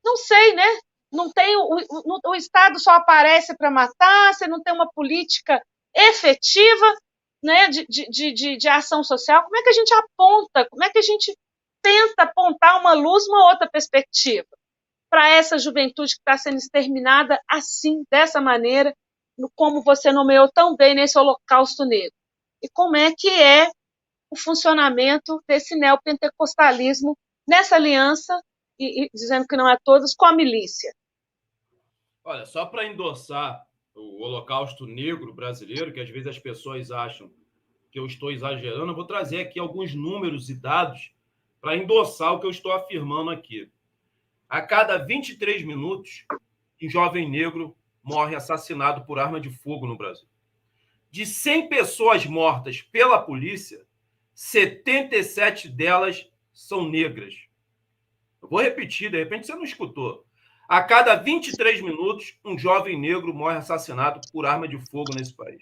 Não sei, né? Não tem, o Estado só aparece para matar, você não tem uma política efetiva, né, de ação social. Como é que a gente aponta, como é que a gente tenta apontar uma luz, uma outra perspectiva para essa juventude que está sendo exterminada assim, dessa maneira, como você nomeou tão bem nesse Holocausto Negro? E como é que é o funcionamento desse neopentecostalismo nessa aliança, e dizendo que não é todos, com a milícia? Olha, só para endossar o Holocausto Negro brasileiro, que às vezes as pessoas acham que eu estou exagerando, eu vou trazer aqui alguns números e dados para endossar o que eu estou afirmando aqui. A cada 23 minutos, um jovem negro morre assassinado por arma de fogo no Brasil. De 100 pessoas mortas pela polícia, 77 delas são negras. Eu vou repetir, de repente você não escutou. A cada 23 minutos, um jovem negro morre assassinado por arma de fogo nesse país.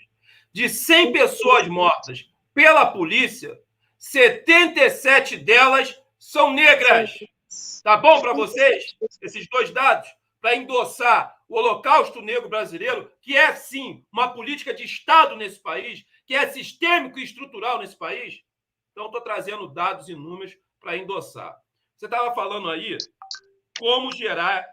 De 100 pessoas mortas pela polícia, 77 delas são negras. Tá bom para vocês, esses dois dados? Para endossar o Holocausto Negro brasileiro, que é, sim, uma política de Estado nesse país, que é sistêmico e estrutural nesse país? Então, estou trazendo dados e números para endossar. Você estava falando aí como gerar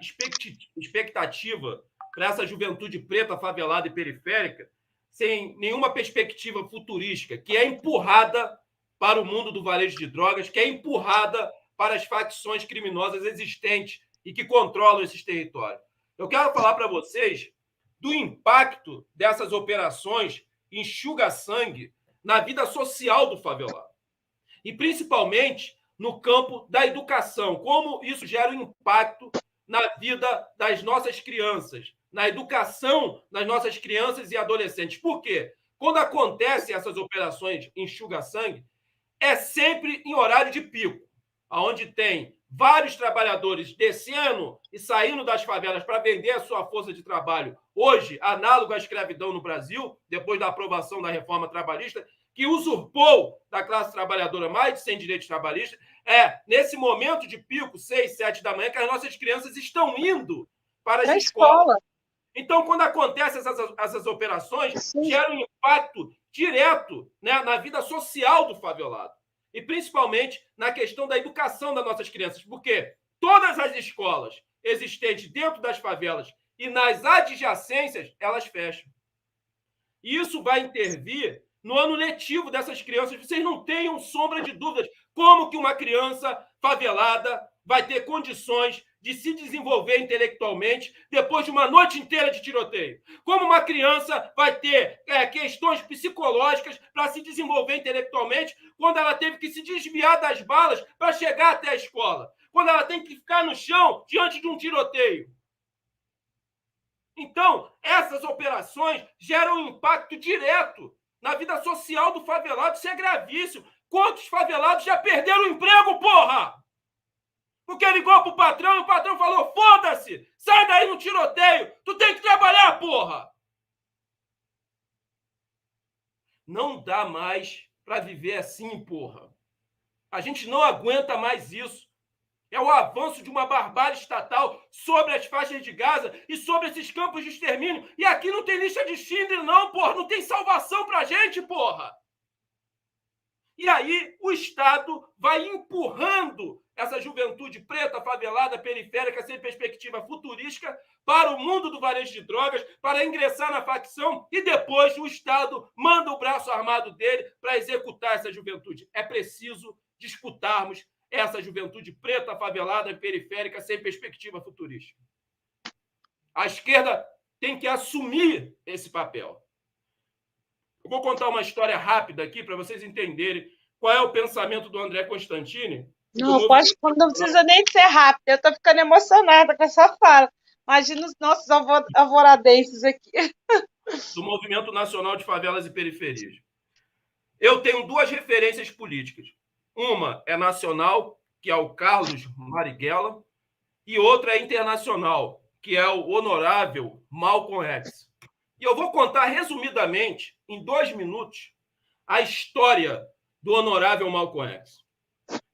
expectativa para essa juventude preta, favelada e periférica, sem nenhuma perspectiva futurística, que é empurrada para o mundo do varejo de drogas, que é empurrada para as facções criminosas existentes e que controlam esses territórios. Eu quero falar para vocês do impacto dessas operações enxuga-sangue na vida social do favelado. E, principalmente, no campo da educação, como isso gera um impacto na vida das nossas crianças, na educação das nossas crianças e adolescentes. Por quê? Quando acontecem essas operações enxuga-sangue, é sempre em horário de pico, onde tem vários trabalhadores descendo e saindo das favelas para vender a sua força de trabalho, hoje análogo à escravidão no Brasil, depois da aprovação da reforma trabalhista, que usurpou da classe trabalhadora mais de 100 direitos trabalhistas. É nesse momento de pico, 6, 7 da manhã, que as nossas crianças estão indo para as escolas. Então, quando acontecem essas operações, gera um impacto direto, né, na vida social do favelado. E principalmente na questão da educação das nossas crianças, porque todas as escolas existentes dentro das favelas e nas adjacências, elas fecham. E isso vai intervir no ano letivo dessas crianças. Vocês não tenham sombra de dúvidas como que uma criança favelada vai ter condições de se desenvolver intelectualmente depois de uma noite inteira de tiroteio. Como uma criança vai ter questões psicológicas para se desenvolver intelectualmente quando ela teve que se desviar das balas para chegar até a escola. Quando ela tem que ficar no chão diante de um tiroteio. Então, essas operações geram um impacto direto na vida social do favelado. Isso é gravíssimo. Quantos favelados já perderam o emprego, porra? Porque ligou pro patrão e o patrão falou: foda-se, sai daí no tiroteio, tu tem que trabalhar, porra! Não dá mais para viver assim, porra. A gente não aguenta mais isso. É o avanço de uma barbárie estatal sobre as faixas de Gaza e sobre esses campos de extermínio. E aqui não tem lista de Schindler, não, porra. Não tem salvação pra gente, porra. E aí o Estado vai empurrando essa juventude preta, favelada, periférica, sem perspectiva futurística, para o mundo do varejo de drogas, para ingressar na facção, e depois o Estado manda o braço armado dele para executar essa juventude. É preciso disputarmos essa juventude preta, favelada, periférica, sem perspectiva futurística. A esquerda tem que assumir esse papel. Eu vou contar uma história rápida aqui para vocês entenderem qual é o pensamento do André Constantini. Não, não precisa nem ser rápido. Eu estou ficando emocionada com essa fala. Imagina os nossos alvoradenses aqui. Do Movimento Nacional de Favelas e Periferias. Eu tenho duas referências políticas. Uma é nacional, que é o Carlos Marighella, e outra é internacional, que é o honorável Malcolm X. E eu vou contar resumidamente, em 2 minutos, a história do honorável Malcolm X.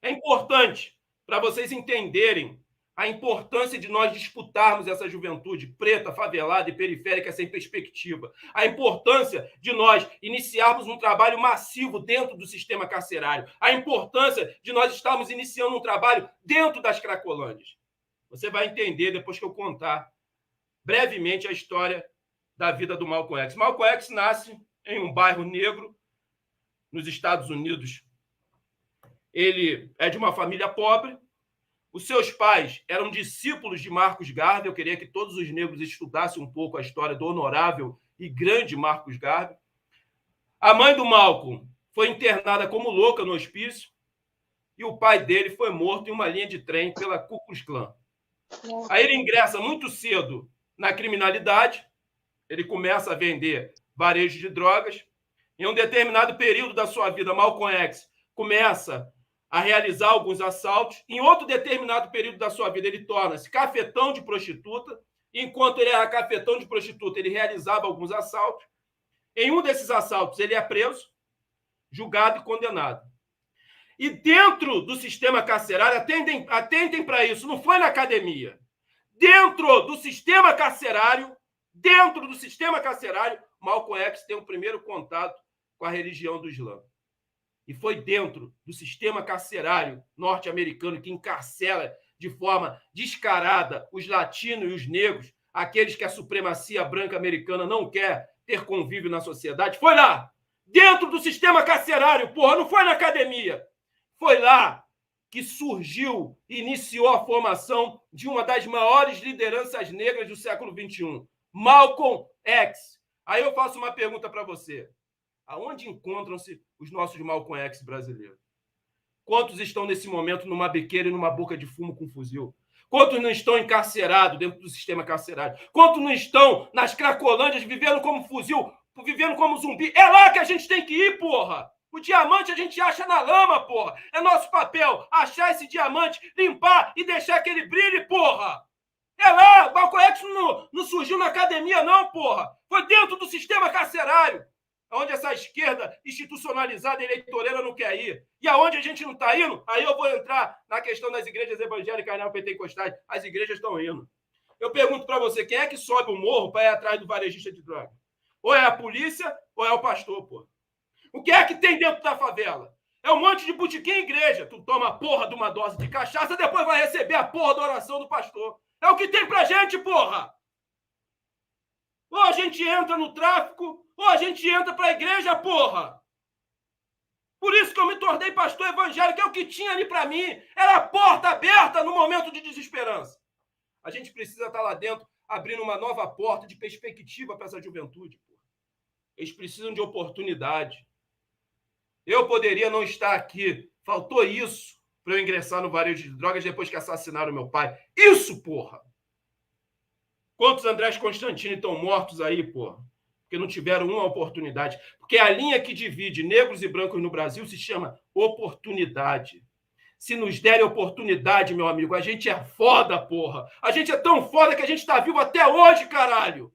É importante para vocês entenderem a importância de nós disputarmos essa juventude preta, favelada e periférica sem perspectiva. A importância de nós iniciarmos um trabalho massivo dentro do sistema carcerário. A importância de nós estarmos iniciando um trabalho dentro das Cracolândias. Você vai entender depois que eu contar brevemente a história da vida do Malcolm X. Malcolm X nasce em um bairro negro nos Estados Unidos. Ele é de uma família pobre. Os seus pais eram discípulos de Marcos Garvey. Eu queria que todos os negros estudassem um pouco a história do honorável e grande Marcos Garvey. A mãe do Malcolm foi internada como louca no hospício e o pai dele foi morto em uma linha de trem pela Ku Klux Klan. Aí ele ingressa muito cedo na criminalidade. Ele começa a vender varejo de drogas. Em um determinado período da sua vida, Malcolm X começa a realizar alguns assaltos. Em outro determinado período da sua vida, ele torna-se cafetão de prostituta. Enquanto ele era cafetão de prostituta, ele realizava alguns assaltos. Em um desses assaltos, ele é preso, julgado e condenado. E dentro do sistema carcerário, atentem para isso, não foi na academia. Dentro do sistema carcerário, Malcolm X tem o primeiro contato com a religião do Islã. E foi dentro do sistema carcerário norte-americano que encarcera de forma descarada os latinos e os negros, aqueles que a supremacia branca americana não quer ter convívio na sociedade, foi lá, dentro do sistema carcerário, porra, não foi na academia. Foi lá que surgiu, iniciou a formação de uma das maiores lideranças negras do século XXI, Malcolm X. Aí eu faço uma pergunta para você. Aonde encontram-se os nossos Malcolm X brasileiros? Quantos estão nesse momento numa biqueira e numa boca de fumo com fuzil? Quantos não estão encarcerados dentro do sistema carcerário? Quantos não estão nas cracolândias vivendo como fuzil, vivendo como zumbi? É lá que a gente tem que ir, porra! O diamante a gente acha na lama, porra! É nosso papel achar esse diamante, limpar e deixar que ele brilhe, porra! É lá! O Malcolm X não surgiu na academia, não, porra! Foi dentro do sistema carcerário, onde essa esquerda institucionalizada e eleitoreira não quer ir. E aonde a gente não está indo, aí eu vou entrar na questão das igrejas evangélicas neopentecostais. As igrejas estão indo. Eu pergunto para você, quem é que sobe o morro para ir atrás do varejista de droga? Ou é a polícia, ou é o pastor, pô. O que é que tem dentro da favela? É um monte de botequim e igreja. Tu toma a porra de uma dose de cachaça, depois vai receber a porra da oração do pastor. É o que tem pra gente, porra! Ou a gente entra no tráfico, ou a gente entra para a igreja, porra! Por isso que eu me tornei pastor evangélico, é o que tinha ali para mim. Era a porta aberta no momento de desesperança. A gente precisa estar lá dentro, abrindo uma nova porta de perspectiva para essa juventude, porra. Eles precisam de oportunidade. Eu poderia não estar aqui. Faltou isso para eu ingressar no varejo de drogas depois que assassinaram meu pai. Isso, porra! Quantos Andrés Constantini estão mortos aí, porra? Porque não tiveram uma oportunidade. Porque a linha que divide negros e brancos no Brasil se chama oportunidade. Se nos derem oportunidade, meu amigo, a gente é foda, porra. A gente é tão foda que a gente está vivo até hoje, caralho.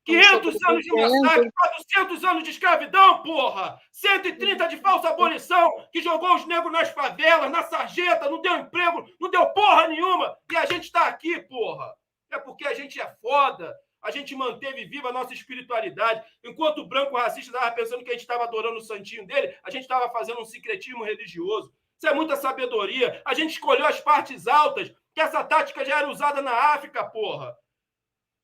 500 anos de massacre, 400 anos de escravidão, porra! 130 de falsa abolição, que jogou os negros nas favelas, na sarjeta, não deu emprego, não deu porra nenhuma. E a gente está aqui, porra. É porque a gente é foda. A gente manteve viva a nossa espiritualidade. Enquanto o branco racista estava pensando que a gente estava adorando o santinho dele, a gente estava fazendo um sincretismo religioso. Isso é muita sabedoria. A gente escolheu as partes altas, que essa tática já era usada na África, porra.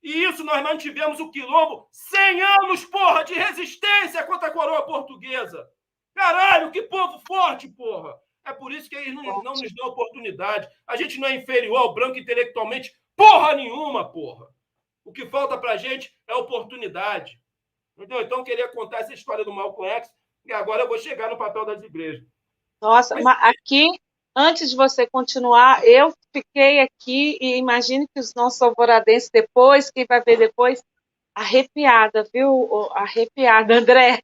E isso nós mantivemos o quilombo 100 anos, porra, de resistência contra a coroa portuguesa. Caralho, que povo forte, porra. É por isso que eles não nos dão oportunidade. A gente não é inferior ao branco intelectualmente porra nenhuma, porra. O que falta pra gente é oportunidade. Entendeu? Então, eu queria contar essa história do Malcolm X e agora eu vou chegar no papel das igrejas. Nossa, mas aqui, antes de você continuar, eu fiquei aqui e imagino que os nossos alvoradenses depois, quem vai ver depois, arrepiada, viu? Arrepiada, André.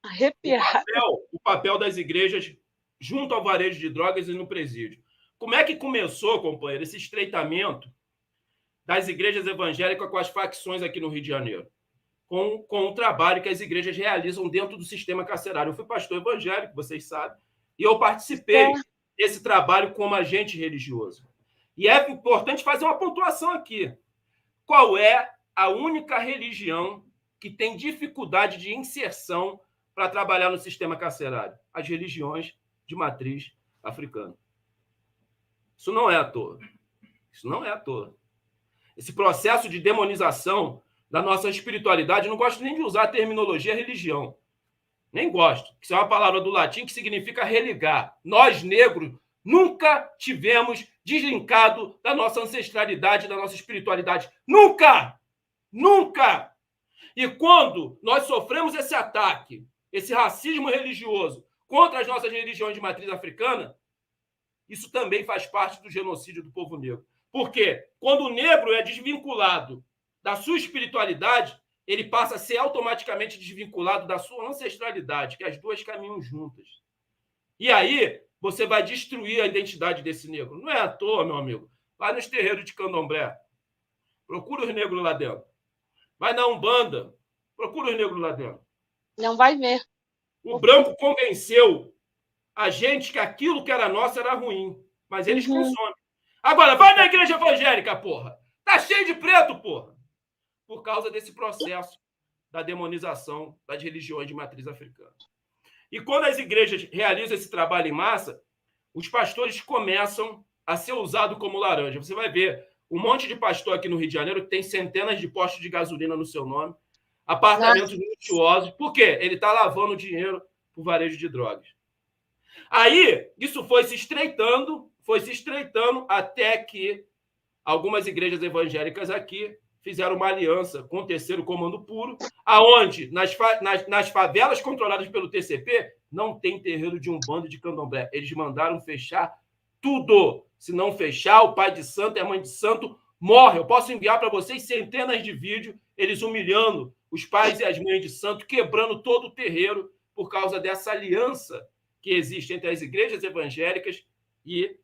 Arrepiada. O papel das igrejas junto ao varejo de drogas e no presídio. Como é que começou, companheiro, esse estreitamento das igrejas evangélicas com as facções aqui no Rio de Janeiro? Com o trabalho que as igrejas realizam dentro do sistema carcerário. Eu fui pastor evangélico, vocês sabem, e eu participei desse trabalho como agente religioso. E é importante fazer uma pontuação aqui. Qual é a única religião que tem dificuldade de inserção para trabalhar no sistema carcerário? As religiões de matriz africana. Isso não é à toa. Isso não é à toa. Esse processo de demonização da nossa espiritualidade, eu não gosto nem de usar a terminologia religião. Nem gosto. Isso é uma palavra do latim que significa religar. Nós, negros, nunca tivemos deslinkado da nossa ancestralidade, da nossa espiritualidade. Nunca! Nunca! E quando nós sofremos esse ataque, esse racismo religioso contra as nossas religiões de matriz africana, isso também faz parte do genocídio do povo negro. Por quê? Quando o negro é desvinculado da sua espiritualidade, ele passa a ser automaticamente desvinculado da sua ancestralidade, que as duas caminham juntas. E aí, você vai destruir a identidade desse negro. Não é à toa, meu amigo. Vai nos terreiros de candomblé. Procura os negros lá dentro. Vai na Umbanda. Procura os negros lá dentro. Não vai ver. O branco convenceu a gente que aquilo que era nosso era ruim. Mas eles consomem. Agora, vai na igreja evangélica, porra. Tá cheio de preto, porra. Por causa desse processo da demonização das religiões de matriz africana. E quando as igrejas realizam esse trabalho em massa, os pastores começam a ser usados como laranja. Você vai ver um monte de pastor aqui no Rio de Janeiro que tem centenas de postos de gasolina no seu nome, apartamentos luxuosos. Por quê? Ele está lavando dinheiro para o varejo de drogas. Aí, isso foi se estreitando até que algumas igrejas evangélicas aqui fizeram uma aliança com o Terceiro Comando Puro, aonde nas favelas controladas pelo TCP não tem terreiro de Umbanda e de Candomblé. Eles mandaram fechar tudo. Se não fechar, o pai de santo e a mãe de santo morrem. Eu posso enviar para vocês centenas de vídeos, eles humilhando os pais e as mães de santo, quebrando todo o terreiro por causa dessa aliança que existe entre as igrejas evangélicas e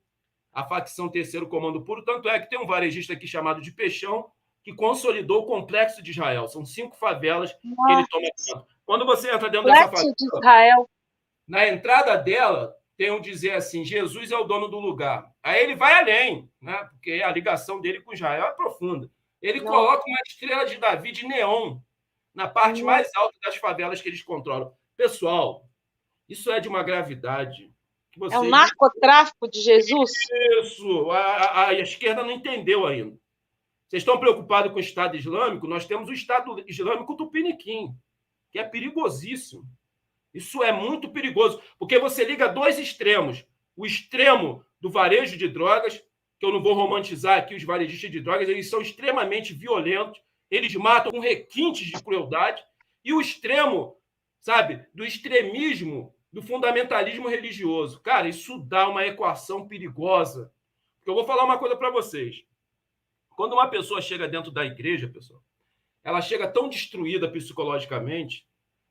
a facção Terceiro Comando Puro. Tanto é que tem um varejista aqui chamado de Peixão, que consolidou o Complexo de Israel. São 5 favelas que ele toma conta. Quando você entra dentro dessa favela, de Israel, na entrada dela, tem um dizer assim, Jesus é o dono do lugar. Aí ele vai além, né? Porque a ligação dele com Israel é profunda. Ele coloca uma estrela de Davi de neon na parte mais alta das favelas que eles controlam. Pessoal, isso é de uma gravidade. Que vocês... É o narcotráfico de Jesus? Isso, a esquerda não entendeu ainda. Vocês estão preocupados com o Estado Islâmico? Nós temos o Estado Islâmico Tupiniquim, que é perigosíssimo. Isso é muito perigoso, porque você liga 2 extremos. O extremo do varejo de drogas, que eu não vou romantizar aqui os varejistas de drogas, eles são extremamente violentos, eles matam com requintes de crueldade, e o extremo, sabe, do extremismo, do fundamentalismo religioso. Cara, isso dá uma equação perigosa. Porque eu vou falar uma coisa para vocês. Quando uma pessoa chega dentro da igreja, pessoal, ela chega tão destruída psicologicamente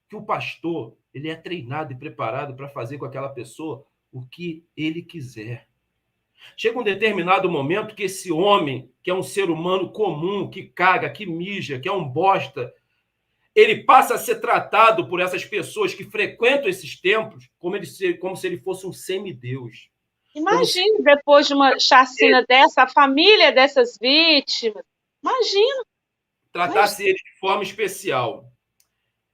que o pastor ele é treinado e preparado para fazer com aquela pessoa o que ele quiser. Chega um determinado momento que esse homem, que é um ser humano comum, que caga, que mija, que é um bosta, ele passa a ser tratado por essas pessoas que frequentam esses templos como se ele fosse um semideus. Imagine, depois de uma chacina dessa, a família dessas vítimas. Imagina. Tratasse ele de forma especial.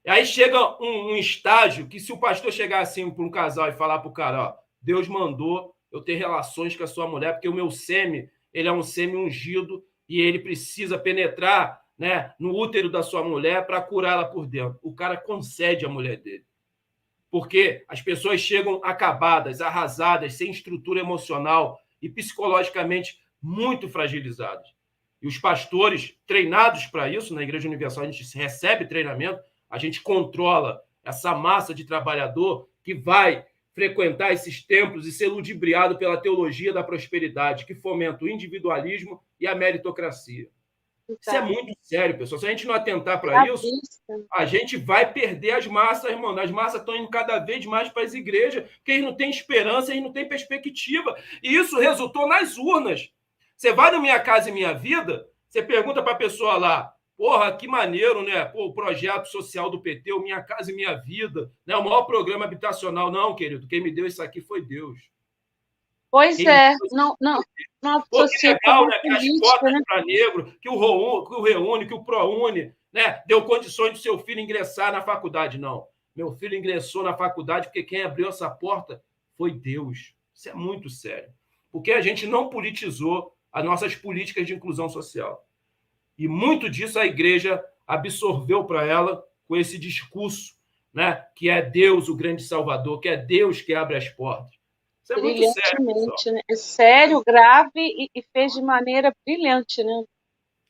Aí chega um estágio que, se o pastor chegar assim para um casal e falar para o cara, ó, Deus mandou eu ter relações com a sua mulher, porque o meu sêmen, ele é um sêmen ungido e ele precisa penetrar, né, no útero da sua mulher para curá-la por dentro. O cara concede a mulher dele. Porque as pessoas chegam acabadas, arrasadas, sem estrutura emocional e psicologicamente muito fragilizadas. E os pastores, treinados para isso, na Igreja Universal a gente recebe treinamento, a gente controla essa massa de trabalhador que vai frequentar esses templos e ser ludibriado pela teologia da prosperidade, que fomenta o individualismo e a meritocracia. Isso é muito sério, pessoal. Se a gente não atentar para isso, a gente vai perder as massas, irmão. As massas estão indo cada vez mais para as igrejas, porque eles não têm esperança, eles não têm perspectiva. E isso resultou nas urnas. Você vai no Minha Casa e Minha Vida, você pergunta para a pessoa lá, porra, que maneiro, né? Pô, o projeto social do PT, o Minha Casa e Minha Vida, né? O maior programa habitacional. Não, querido, quem me deu isso aqui foi Deus. Pois é, não Pô, que legal, né? Que as cotas, né? Para negro, que o Reúne, que o ProUni, né? Deu condições do seu filho ingressar na faculdade. Não, meu filho ingressou na faculdade porque quem abriu essa porta foi Deus. Isso é muito sério. Porque a gente não politizou as nossas políticas de inclusão social. E muito disso a igreja absorveu para ela com esse discurso, né? Que é Deus o grande salvador, que é Deus que abre as portas. Isso é muito sério, pessoal. Né? É sério, grave e fez de maneira brilhante, né?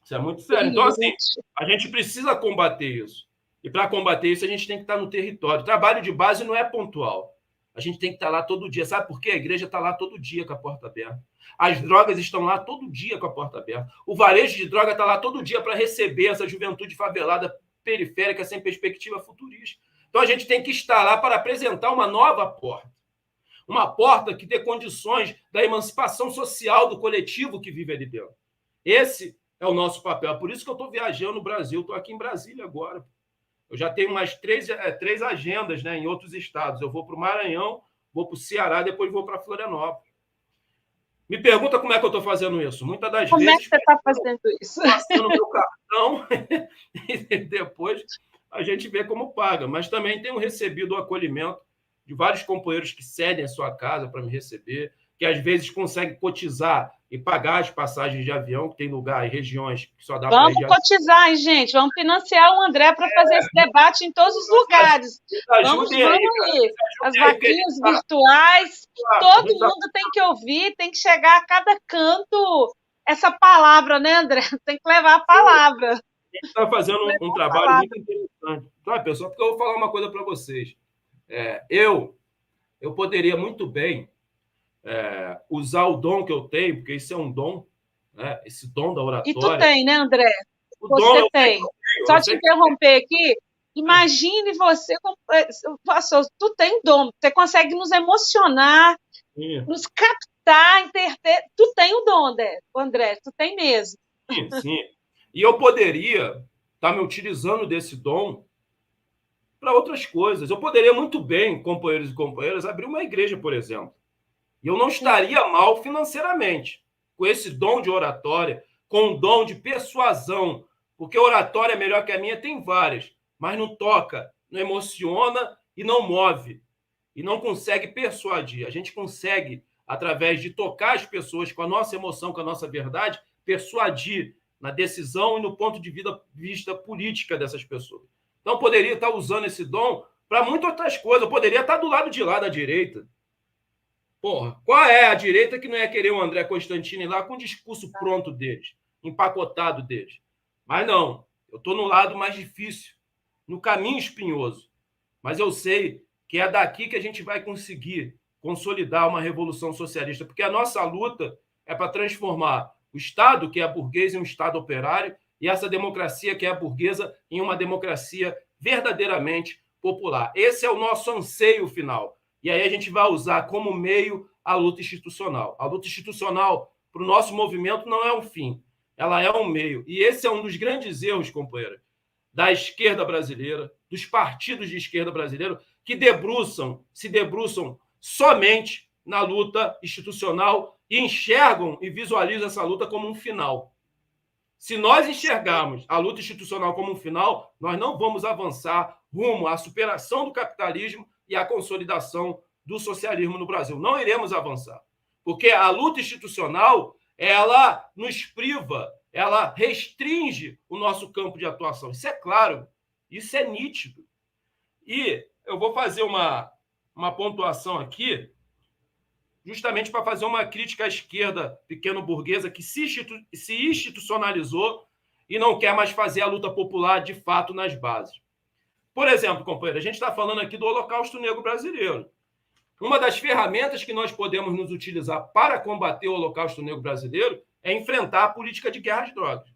Isso é muito sério. Então, assim, a gente precisa combater isso. E para combater isso, a gente tem que estar no território. O trabalho de base não é pontual. A gente tem que estar lá todo dia. Sabe por quê? A igreja está lá todo dia com a porta aberta. As drogas estão lá todo dia com a porta aberta. O varejo de droga está lá todo dia para receber essa juventude favelada, periférica, sem perspectiva futurista. Então, a gente tem que estar lá para apresentar uma nova porta. Uma porta que dê condições da emancipação social do coletivo que vive ali dentro. Esse é o nosso papel. Por isso que eu estou viajando no Brasil. Estou aqui em Brasília agora. Eu já tenho umas três agendas, né, em outros estados. Eu vou para o Maranhão, vou para o Ceará, depois vou para Florianópolis. Me pergunta como é que eu estou fazendo isso. Muitas das vezes... Como é que você está fazendo isso? Passando meu cartão e depois a gente vê como paga. Mas também tenho recebido o acolhimento de vários companheiros que cedem a sua casa para me receber. que às vezes consegue cotizar e pagar as passagens de avião, que tem lugar e regiões que só dá para ir Vamos de avião. cotizar, hein, gente? Vamos financiar o André para fazer esse debate em todos os lugares. Vamos Ajudem aí, cara. ir. As Ajudem aí, porque vaquinhas virtuais, a todo gente tá mundo tem que ouvir, tem que chegar a cada canto essa palavra, né, André? Tem que levar a palavra. está fazendo um Levar a trabalho palavra. muito interessante. Sabe, pessoal, porque eu vou falar uma coisa para vocês. Eu poderia muito bem usar o dom que eu tenho, porque isso é um dom, né? Esse dom da E tu oratória. tem, né, André? O dom Você eu sei que tem. eu tenho, Só eu te sei que interromper aqui. Imagine você, pastor, tu tem dom, você consegue nos emocionar, nos captar, tu tem o dom, André, tu tem mesmo. sim, sim. E eu poderia estar me utilizando desse dom para outras coisas. Eu poderia muito bem, companheiros e companheiras, abrir uma igreja, por exemplo. E eu não estaria mal financeiramente com esse dom de oratória, com o dom de persuasão, porque oratória melhor que a minha tem várias, mas não toca, não emociona e não move. E não consegue persuadir. A gente consegue, através de tocar as pessoas com a nossa emoção, com a nossa verdade, persuadir na decisão e no ponto de vista política dessas pessoas. Então, eu poderia estar usando esse dom para muitas outras coisas. Eu poderia estar do lado de lá da direita. Porra, qual é a direita que não ia querer o André Constantini lá com o discurso pronto deles, empacotado deles? Mas não, eu estou no lado mais difícil, no caminho espinhoso. Mas eu sei que é daqui que a gente vai conseguir consolidar uma revolução socialista, porque a nossa luta é para transformar o Estado, que é burguês, em um Estado operário, e essa democracia, que é burguesa, em uma democracia verdadeiramente popular. Esse é o nosso anseio final. E aí a gente vai usar como meio a luta institucional. A luta institucional, para o nosso movimento, não é um fim, ela é um meio. E esse é um dos grandes erros, companheira, da esquerda brasileira, dos partidos de esquerda brasileira, que se debruçam somente na luta institucional e enxergam e visualizam essa luta como um final. Se nós enxergarmos a luta institucional como um final, nós não vamos avançar rumo à superação do capitalismo e à consolidação do socialismo no Brasil. Não iremos avançar, porque a luta institucional, ela nos priva, ela restringe o nosso campo de atuação. Isso é claro, isso é nítido. E eu vou fazer uma pontuação aqui, justamente para fazer uma crítica à esquerda pequeno-burguesa que se institucionalizou e não quer mais fazer a luta popular de fato nas bases. Por exemplo, companheiro, a gente está falando aqui do Holocausto Negro Brasileiro. Uma das ferramentas que nós podemos nos utilizar para combater o Holocausto Negro Brasileiro é enfrentar a política de guerra às drogas.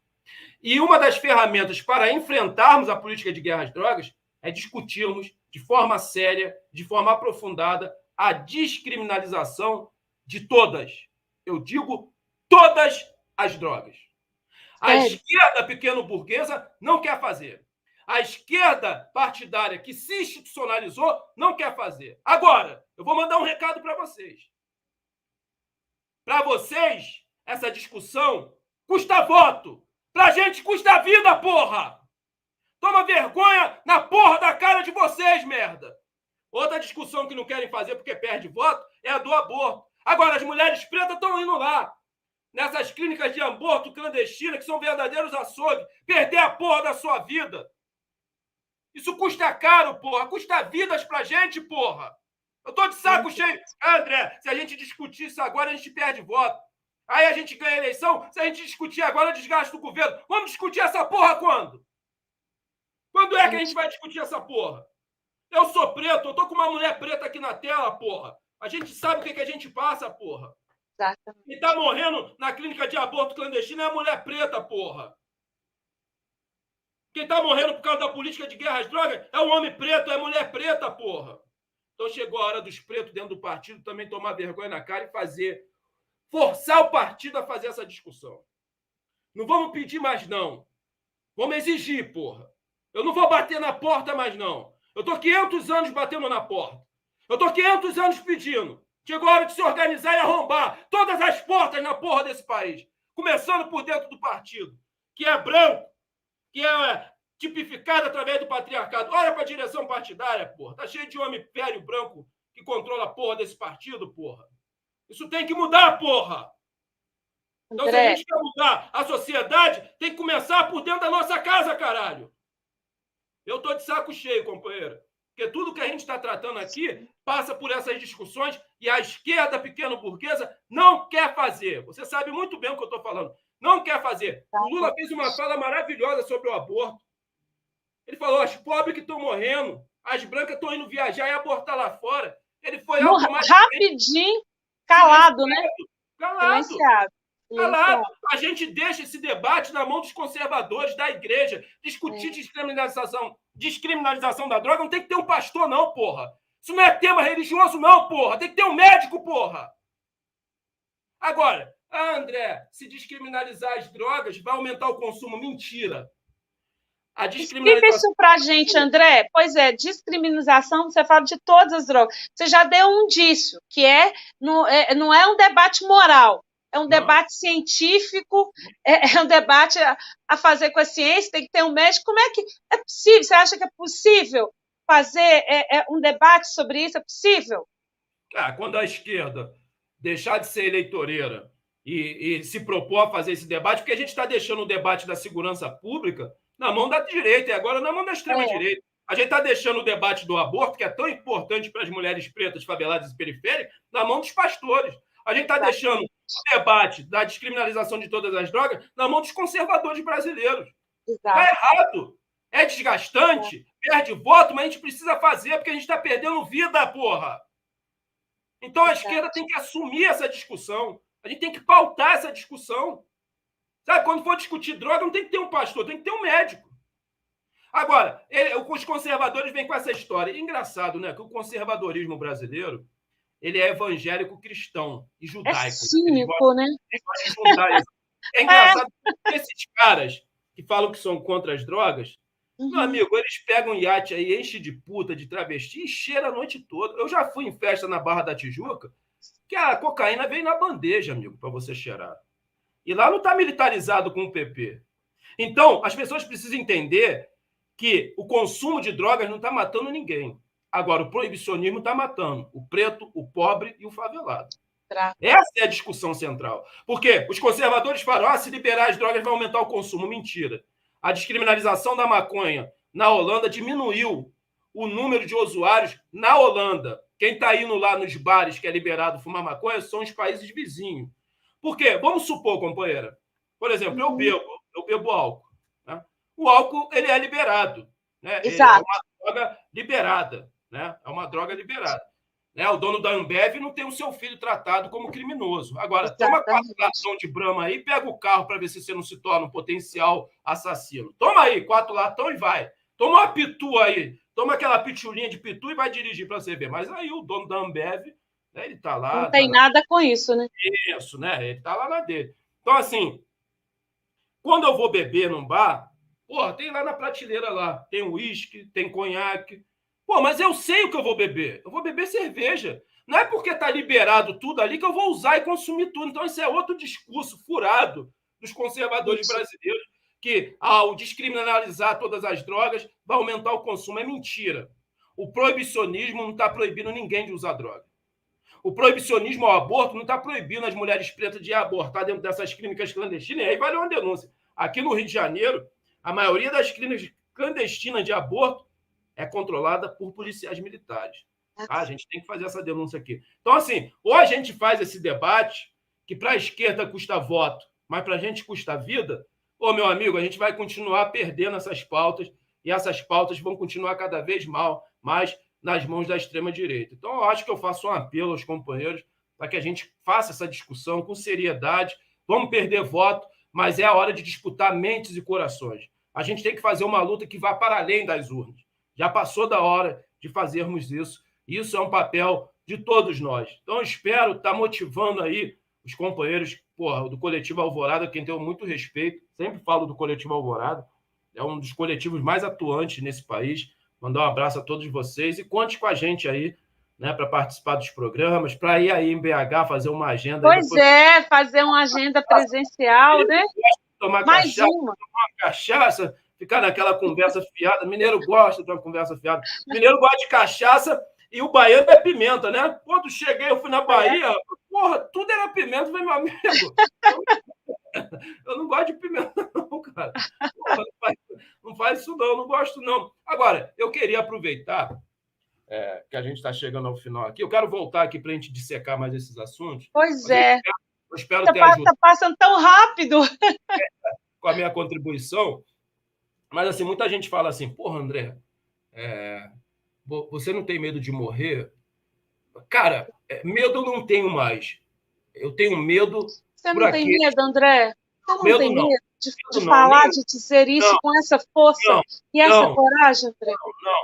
E uma das ferramentas para enfrentarmos a política de guerra às drogas é discutirmos de forma séria, de forma aprofundada, a descriminalização de todas, eu digo todas as drogas. A esquerda pequeno-burguesa não quer fazer. A esquerda partidária que se institucionalizou não quer fazer. Agora, eu vou mandar um recado para vocês. Para vocês, essa discussão custa voto. Pra gente custa vida, porra! Toma vergonha na porra da cara de vocês, merda! Outra discussão que não querem fazer porque perde voto é a do aborto. Agora, as mulheres pretas estão indo lá, nessas clínicas de aborto clandestina, que são verdadeiros açougues, perder a porra da sua vida. Isso custa caro, porra. Custa vidas pra gente, porra. Eu tô de saco cheio. André, se a gente discutir isso agora, a gente perde voto. Aí a gente ganha a eleição. Se a gente discutir agora, desgasta o governo. Vamos discutir essa porra quando? Quando é que a gente vai discutir essa porra? Eu sou preto, eu tô com uma mulher preta aqui na tela, porra. A gente sabe o que a gente passa, porra. Exatamente. Quem tá morrendo na clínica de aborto clandestino é a mulher preta, porra. Quem tá morrendo por causa da política de guerra às drogas é o homem preto, é a mulher preta, porra. Então chegou a hora dos pretos dentro do partido também tomar vergonha na cara e forçar o partido a fazer essa discussão. Não vamos pedir mais, não. Vamos exigir, porra. Eu não vou bater na porta mais, não. Eu tô 500 anos batendo na porta. Eu tô 500 anos pedindo. Chegou a hora de se organizar e arrombar todas as portas na porra desse país. Começando por dentro do partido, que é branco, que é tipificado através do patriarcado. Olha para a direção partidária, porra. Tá cheio de homem velho branco que controla a porra desse partido, porra. Isso tem que mudar, porra! Então, se a gente quer mudar a sociedade, tem que começar por dentro da nossa casa, caralho! Eu tô de saco cheio, companheiro. Porque tudo que a gente está tratando aqui passa por essas discussões e a esquerda pequeno-burguesa não quer fazer. Você sabe muito bem o que eu estou falando. Não quer fazer. O Lula fez uma fala maravilhosa sobre o aborto. Ele falou, as pobres que estão morrendo, as brancas estão indo viajar e abortar lá fora. Ele foi rapidinho, calado, né? Calado. Silenciado. Calado. A gente deixa esse debate na mão dos conservadores, da igreja. Discutir descriminalização da droga não tem que ter um pastor, não, porra. Isso não é tema religioso, não, porra. Tem que ter um médico, porra. Agora, André, se descriminalizar as drogas, vai aumentar o consumo. Mentira. A descriminalização... Explica isso pra gente, André. Pois é, descriminalização, você fala de todas as drogas. Você já deu um indício, que não é um debate moral. É um debate científico, é um debate a fazer com a ciência, tem que ter um médico. Como é que é possível? Você acha que é possível fazer um debate sobre isso? É possível? Quando a esquerda deixar de ser eleitoreira e se propor a fazer esse debate, porque a gente está deixando o debate da segurança pública na mão da direita e agora na mão da extrema-direita. A gente está deixando o debate do aborto, que é tão importante para as mulheres pretas, faveladas e periféricas, na mão dos pastores. A gente está deixando o debate da descriminalização de todas as drogas na mão dos conservadores brasileiros. Está errado. É desgastante, perde voto, mas a gente precisa fazer porque a gente está perdendo vida, porra. Então a esquerda tem que assumir essa discussão. A gente tem que pautar essa discussão. Sabe, quando for discutir droga, não tem que ter um pastor, tem que ter um médico. Agora, os conservadores vêm com essa história. Engraçado, né? Que o conservadorismo brasileiro ele é evangélico cristão e judaico. É cínico, né? É engraçado que esses caras que falam que são contra as drogas, meu amigo, eles pegam um iate aí, enchem de puta, de travesti e cheiram a noite toda. Eu já fui em festa na Barra da Tijuca, que a cocaína veio na bandeja, amigo, para você cheirar. E lá não está militarizado com o PP. Então, as pessoas precisam entender que o consumo de drogas não está matando ninguém. Agora, o proibicionismo está matando o preto, o pobre e o favelado. Essa é a discussão central. Porque os conservadores falam, se liberar as drogas vai aumentar o consumo. Mentira. A descriminalização da maconha na Holanda diminuiu o número de usuários na Holanda. Quem está indo lá nos bares que é liberado fumar maconha são os países vizinhos. Por quê? Vamos supor, companheira. Por exemplo, eu bebo álcool. Né? O álcool ele é liberado. Né? Exato. É uma droga liberada. Né? É uma droga liberada. Né? O dono da Ambev não tem o seu filho tratado como criminoso. Agora, toma 4 latão de Brahma aí, pega o carro para ver se você não se torna um potencial assassino. Toma aí 4 latão e vai. Toma uma pitu aí. Toma aquela pitulinha de pitu e vai dirigir para você ver. Mas aí o dono da Ambev, né, ele está lá... Não tem nada com isso, né? Isso, né? Ele está lá na dele. Então, assim, quando eu vou beber num bar, porra, tem lá na prateleira lá. Tem uísque, tem conhaque. Pô, mas eu sei o que eu vou beber. Eu vou beber cerveja. Não é porque está liberado tudo ali que eu vou usar e consumir tudo. Então, esse é outro discurso furado dos conservadores brasileiros, que ao descriminalizar todas as drogas vai aumentar o consumo. É mentira. O proibicionismo não está proibindo ninguém de usar droga. O proibicionismo ao aborto não está proibindo as mulheres pretas de abortar dentro dessas clínicas clandestinas. E aí vale uma denúncia. Aqui no Rio de Janeiro, a maioria das clínicas clandestinas de aborto é controlada por policiais militares. A gente tem que fazer essa denúncia aqui. Então, assim, ou a gente faz esse debate, que para a esquerda custa voto, mas para a gente custa vida, ou, meu amigo, a gente vai continuar perdendo essas pautas, e essas pautas vão continuar cada vez mais nas mãos da extrema-direita. Então, eu acho que eu faço um apelo aos companheiros para que a gente faça essa discussão com seriedade. Vamos perder voto, mas é a hora de disputar mentes e corações. A gente tem que fazer uma luta que vá para além das urnas. Já passou da hora de fazermos isso. Isso é um papel de todos nós. Então, eu espero estar motivando aí os companheiros do Coletivo Alvorada, quem tenho muito respeito. Sempre falo do Coletivo Alvorada. É um dos coletivos mais atuantes nesse país. Mandar um abraço a todos vocês e conte com a gente aí, né, para participar dos programas, para ir aí em BH fazer uma agenda. Pois fazer uma agenda presencial, né? Tomar cachaça, ficar naquela conversa fiada. Mineiro gosta de uma conversa fiada. Mineiro gosta de cachaça E o baiano é pimenta, né? Quando cheguei, eu fui na Bahia, porra, tudo era pimenta, meu amigo. Eu não gosto de pimenta, não, cara. Porra, não faz isso, não, não gosto, não. Agora, eu queria aproveitar que a gente está chegando ao final aqui. Eu quero voltar aqui para a gente dissecar mais esses assuntos. Pois Mas eu é. espero ter ajudado. Está passando tão rápido. Com a minha contribuição. Mas, assim, muita gente fala assim, porra, André, você não tem medo de morrer? Cara, medo eu não tenho mais. Eu tenho medo Você por não tem aquele... medo, André? Você não Medo tem não. medo de Medo não, falar, nem... de dizer isso não, com essa força e essa coragem, André?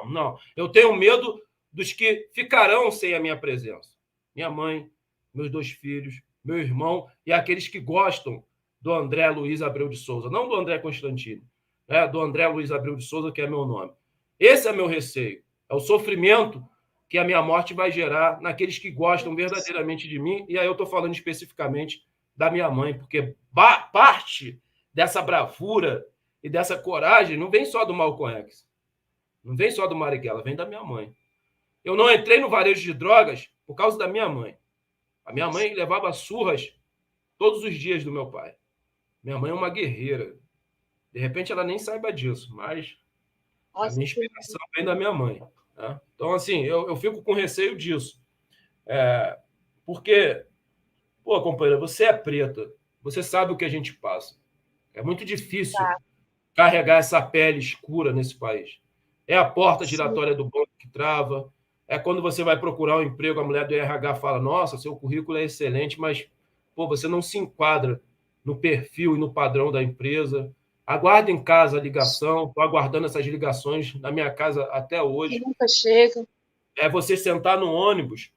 Não. Eu tenho medo dos que ficarão sem a minha presença. Minha mãe, meus 2 filhos, meu irmão e aqueles que gostam do André Luiz Abreu de Souza, não do André Constantino, né? Do André Luiz Abreu de Souza, que é meu nome. Esse é meu receio. É o sofrimento que a minha morte vai gerar naqueles que gostam verdadeiramente de mim, e aí eu estou falando especificamente da minha mãe, porque parte dessa bravura e dessa coragem não vem só do Malcolm X, não vem só do Marighella, vem da minha mãe. Eu não entrei no varejo de drogas por causa da minha mãe. A minha mãe levava surras todos os dias do meu pai. Minha mãe é uma guerreira. De repente ela nem saiba disso, mas a minha inspiração vem da minha mãe. Né? Então, assim, eu fico com receio disso. Porque, pô, companheira, você é preta, você sabe o que a gente passa. É muito difícil carregar essa pele escura nesse país. É a porta giratória do banco que trava, é quando você vai procurar um emprego, a mulher do RH fala, nossa, seu currículo é excelente, mas pô, você não se enquadra no perfil e no padrão da empresa. Aguarda em casa a ligação, estou aguardando essas ligações na minha casa até hoje. Que nunca chega. É você sentar no ônibus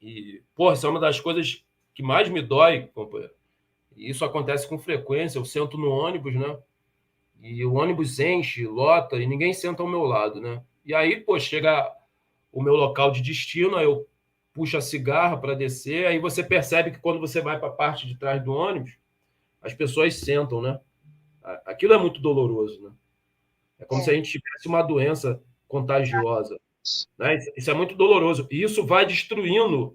e, pô, isso é uma das coisas que mais me dói, companheiro. E isso acontece com frequência, eu sento no ônibus, né? E o ônibus enche, lota, e ninguém senta ao meu lado, né? E aí, pô, chega o meu local de destino, aí eu puxo a cigarra para descer, aí você percebe que quando você vai para a parte de trás do ônibus, as pessoas sentam, né? Aquilo é muito doloroso, né? É como se a gente tivesse uma doença contagiosa, né? Isso é muito doloroso. E isso vai destruindo,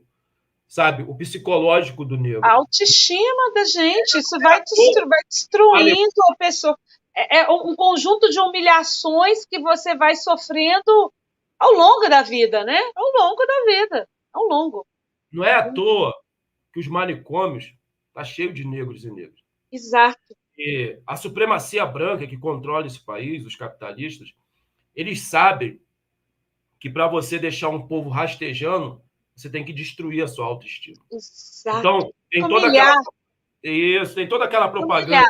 sabe, o psicológico do A negro. autoestima da gente, isso vai destruindo a pessoa. É um conjunto de humilhações que você vai sofrendo ao longo da vida, né? Ao longo da vida, ao longo. Não é à toa que os manicômios tá cheio de negros e negras. Exato. E a supremacia branca que controla esse país, os capitalistas, eles sabem que para você deixar um povo rastejando, você tem que destruir a sua autoestima. Exato. Então, tem toda aquela propaganda.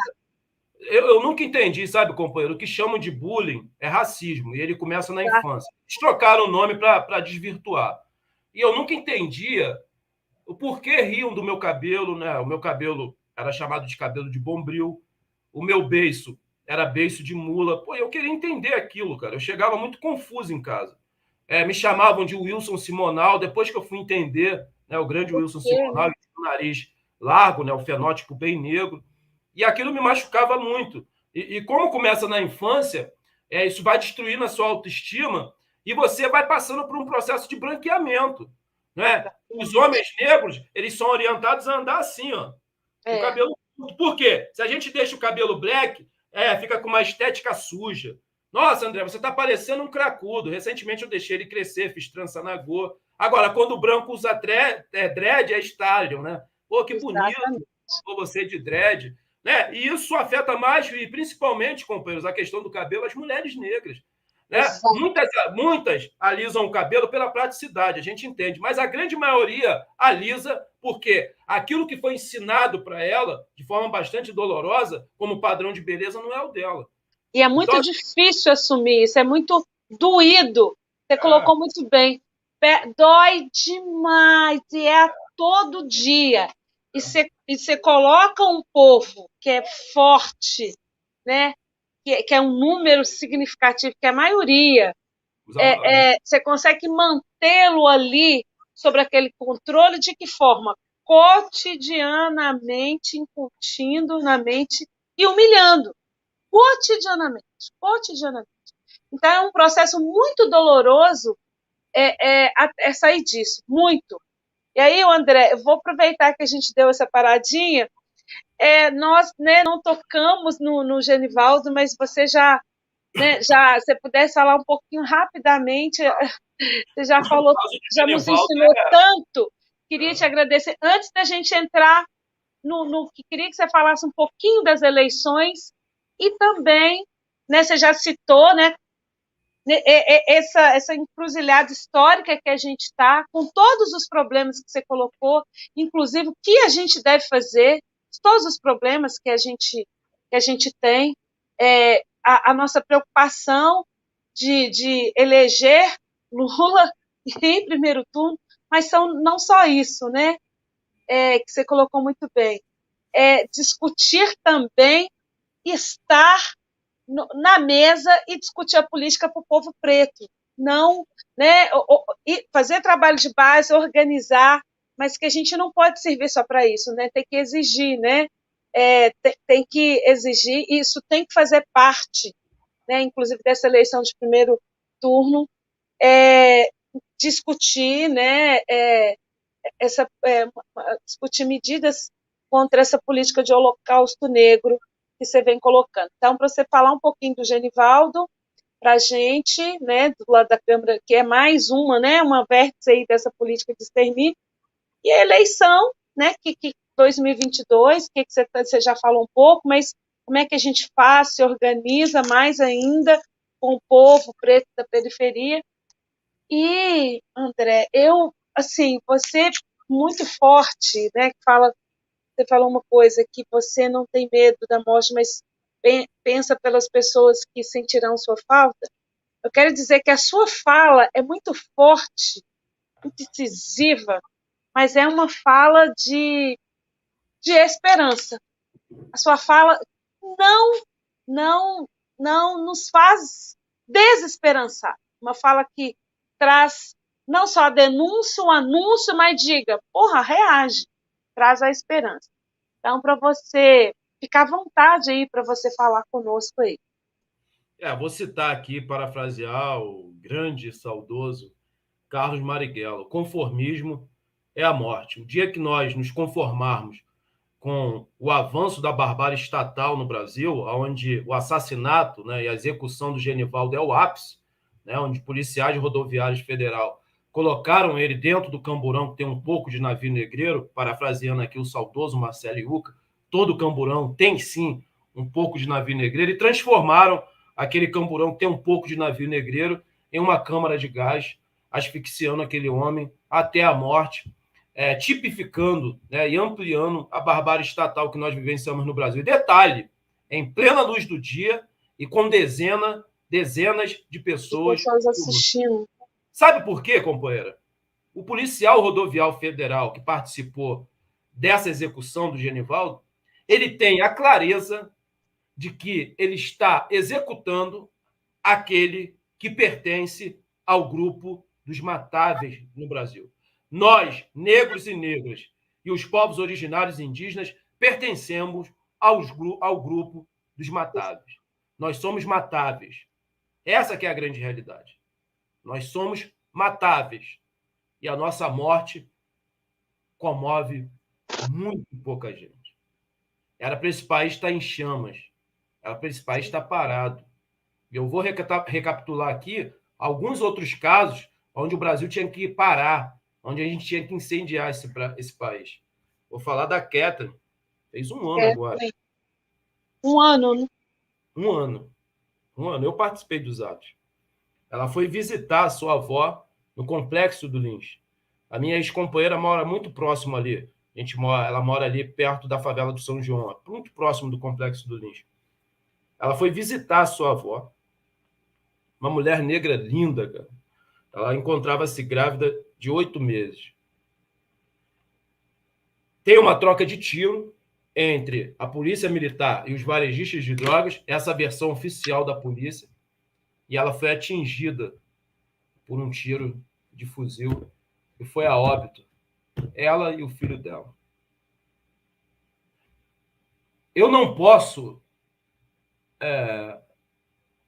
Eu nunca entendi, sabe, companheiro, o que chamam de bullying é racismo, e ele começa na infância. Eles trocaram o nome para desvirtuar. E eu nunca entendia o porquê riam do meu cabelo, né? O meu cabelo era chamado de cabelo de bombril, o meu beiço era beiço de mula. Pô, eu queria entender aquilo, cara. Eu chegava muito confuso em casa. Me chamavam de Wilson Simonal, depois que eu fui entender, né, o grande Wilson Simonal, o nariz largo, né, o fenótipo bem negro, e aquilo me machucava muito. E como começa na infância, isso vai destruindo a sua autoestima e você vai passando por um processo de branqueamento. Né? Os homens negros, eles são orientados a andar assim, ó, com o cabelo curto. Por quê? Se a gente deixa o cabelo black, fica com uma estética suja. Nossa, André, você está parecendo um cracudo. Recentemente eu deixei ele crescer, fiz trança na go. Agora, quando o branco usa dread, é stallion, né? Pô, que bonito. Pô, você de dread. Né? E isso afeta mais, e principalmente, companheiros, a questão do cabelo, as mulheres negras. Né? Muitas alisam o cabelo pela praticidade, a gente entende, mas a grande maioria alisa porque aquilo que foi ensinado para ela, de forma bastante dolorosa, como padrão de beleza, não é o dela. E é muito difícil assumir isso, é muito doído. Você colocou muito bem. Dói demais, e é todo dia. E você coloca um povo que é forte, né? Que é um número significativo, que é a maioria, você consegue mantê-lo ali sobre aquele controle de que forma? Cotidianamente incutindo na mente e humilhando. Cotidianamente. Então, é um processo muito doloroso é sair disso, muito. E aí, André, eu vou aproveitar que a gente deu essa paradinha. Nós, né, não tocamos no Genivaldo, mas você já, né, você pudesse falar um pouquinho rapidamente, você já falou, já nos ensinou tanto. Queria te agradecer. Antes da gente entrar no que queria que você falasse um pouquinho das eleições e também, né, você já citou, né, essa encruzilhada histórica que a gente está, com todos os problemas que você colocou, inclusive o que a gente deve fazer, todos os problemas que a gente tem, a nossa preocupação de eleger Lula em primeiro turno, mas não só isso, né? Que você colocou muito bem. Discutir também, estar na mesa e discutir a política para o povo preto. Não, né, fazer trabalho de base, organizar, mas que a gente não pode servir só para isso, né? Tem que exigir, né? Tem que exigir, e isso tem que fazer parte, né, inclusive dessa eleição de primeiro turno, discutir, né, discutir medidas contra essa política de holocausto negro que você vem colocando. Então, para você falar um pouquinho do Genivaldo, para a gente, né, do lado da Câmara, que é mais uma vértice aí dessa política de extermínio, e a eleição, né, que 2022, que você já falou um pouco, mas como é que a gente faz, se organiza mais ainda com o povo preto da periferia. E, André, assim, você muito forte, né, você falou uma coisa, que você não tem medo da morte, mas pensa pelas pessoas que sentirão sua falta. Eu quero dizer que a sua fala é muito forte, muito decisiva, mas é uma fala de esperança. A sua fala não, não, não nos faz desesperançar. Uma fala que traz não só a denúncia, o anúncio, mas diga, porra, reage, traz a esperança. Então, para você ficar à vontade aí, para você falar conosco aí. Vou citar aqui, parafrasear o grande e saudoso Carlos Marighella: conformismo é a morte. O dia que nós nos conformarmos com o avanço da barbárie estatal no Brasil, onde o assassinato, né, e a execução do Genivaldo é o ápice, né, onde policiais rodoviários federal colocaram ele dentro do camburão que tem um pouco de navio negreiro, parafraseando aqui o saudoso Marcelo Iuca, todo camburão tem sim um pouco de navio negreiro, e transformaram aquele camburão que tem um pouco de navio negreiro em uma câmara de gás, asfixiando aquele homem até a morte, tipificando, né, e ampliando a barbárie estatal que nós vivenciamos no Brasil. E detalhe, em plena luz do dia e com dezenas de pessoas assistindo. Sabe por quê, companheira? O policial rodoviário federal que participou dessa execução do Genivaldo, ele tem a clareza de que ele está executando aquele que pertence ao grupo dos matáveis no Brasil. Nós, negros e negras, e os povos originários indígenas, pertencemos ao grupo dos matáveis. Nós somos matáveis. Essa que é a grande realidade. Nós somos matáveis. E a nossa morte comove muito pouca gente. Era para esse país estar em chamas. Era para esse país estar parado. Eu vou recapitular aqui alguns outros casos onde o Brasil tinha que parar, onde a gente tinha que incendiar esse país. Vou falar da Kathleen. Fez um ano agora. Um ano, né? Um ano. Eu participei dos atos. Ela foi visitar a sua avó no Complexo do Lins. A minha ex-companheira mora muito próximo ali. Ela mora ali perto da favela do São João, muito próximo do Complexo do Lins. Ela foi visitar a sua avó, uma mulher negra linda, cara. Ela encontrava-se grávida de 8 meses. Tem uma troca de tiro entre a polícia militar e os varejistas de drogas, essa versão oficial da polícia, e ela foi atingida por um tiro de fuzil e foi a óbito, ela e o filho dela. Eu não posso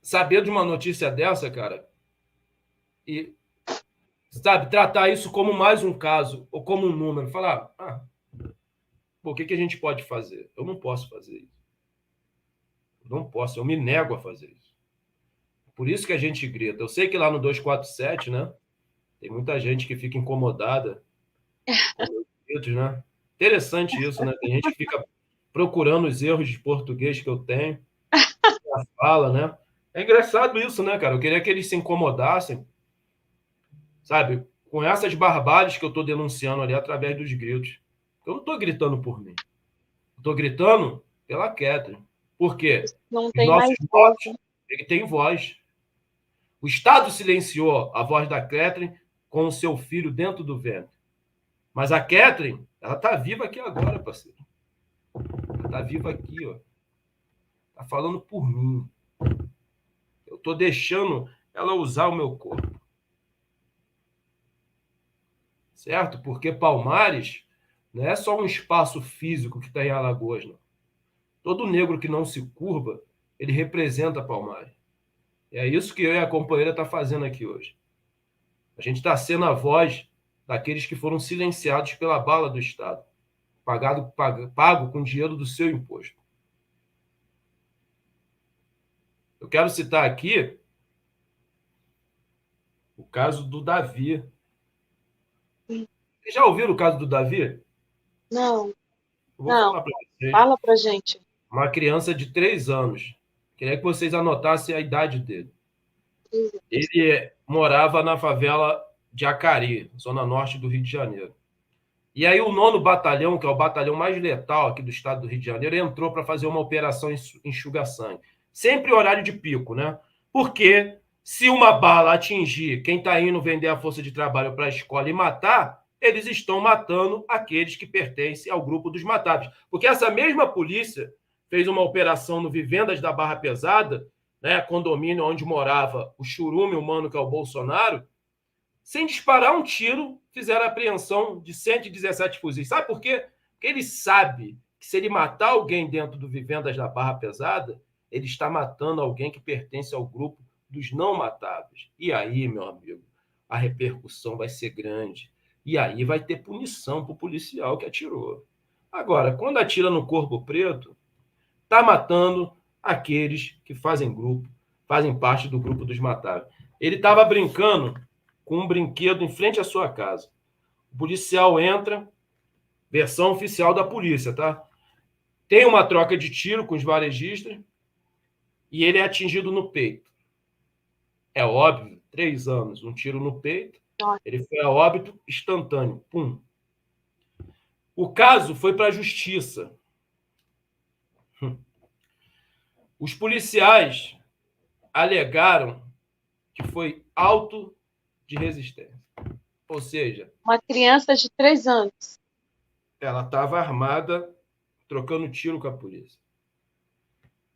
saber de uma notícia dessa, cara, e sabe, tratar isso como mais um caso ou como um número. Falar, o que a gente pode fazer? Eu não posso fazer isso. Eu não posso, eu me nego a fazer isso. Por isso que a gente grita. Eu sei que lá no 247, né, tem muita gente que fica incomodada com meus gritos, né? Interessante isso, né? Tem gente que fica procurando os erros de português que eu tenho na fala, né? É engraçado isso, né, cara? Eu queria que eles se incomodassem, sabe, com essas barbáries que eu estou denunciando ali através dos gritos. Eu não estou gritando por mim. Estou gritando pela Catherine. Por quê? Não Os tem nossos mais voz, mortos, ele tem voz. O Estado silenciou a voz da Catherine com o seu filho dentro do ventre. Mas a Catherine, ela está viva aqui agora, parceiro. Ela está viva aqui, ó. Está falando por mim. Eu estou deixando ela usar o meu corpo. Certo? Porque Palmares não é só um espaço físico que está em Alagoas, não. Todo negro que não se curva, ele representa Palmares. É isso que eu e a companheira tá fazendo aqui hoje. A gente está sendo a voz daqueles que foram silenciados pela bala do Estado, pago com dinheiro do seu imposto. Eu quero citar aqui o caso do Davi. Vocês já ouviram o caso do Davi? não, Eu vou não. falar para vocês. Fala pra gente. Uma criança de 3 anos. Queria que vocês anotassem a idade dele. Ele morava na favela de Acari, zona norte do Rio de Janeiro. E aí o 9º Batalhão, que é o batalhão mais letal aqui do estado do Rio de Janeiro, entrou para fazer uma operação enxuga-sangue. Sempre horário de pico, né? Porque se uma bala atingir quem está indo vender a força de trabalho para a escola e matar, eles estão matando aqueles que pertencem ao grupo dos matáveis. Porque essa mesma polícia fez uma operação no Vivendas da Barra Pesada, né, condomínio onde morava o churume humano, que é o Bolsonaro, sem disparar um tiro, fizeram a apreensão de 117 fuzis. Sabe por quê? Porque ele sabe que se ele matar alguém dentro do Vivendas da Barra Pesada, ele está matando alguém que pertence ao grupo dos não matáveis. E aí, meu amigo, a repercussão vai ser grande. E aí vai ter punição para o policial que atirou. Agora, quando atira no corpo preto, está matando aqueles que fazem grupo, fazem parte do grupo dos matáveis. Ele estava brincando com um brinquedo em frente à sua casa. O policial entra, versão oficial da polícia, tá? Tem uma troca de tiro com os varejistas e ele é atingido no peito. É óbvio, 3 anos, um tiro no peito, ele foi a óbito instantâneo, pum. O caso foi para a justiça. Os policiais alegaram que foi auto de resistência. Ou seja, Uma criança de 3 anos. ela estava armada, trocando tiro com a polícia.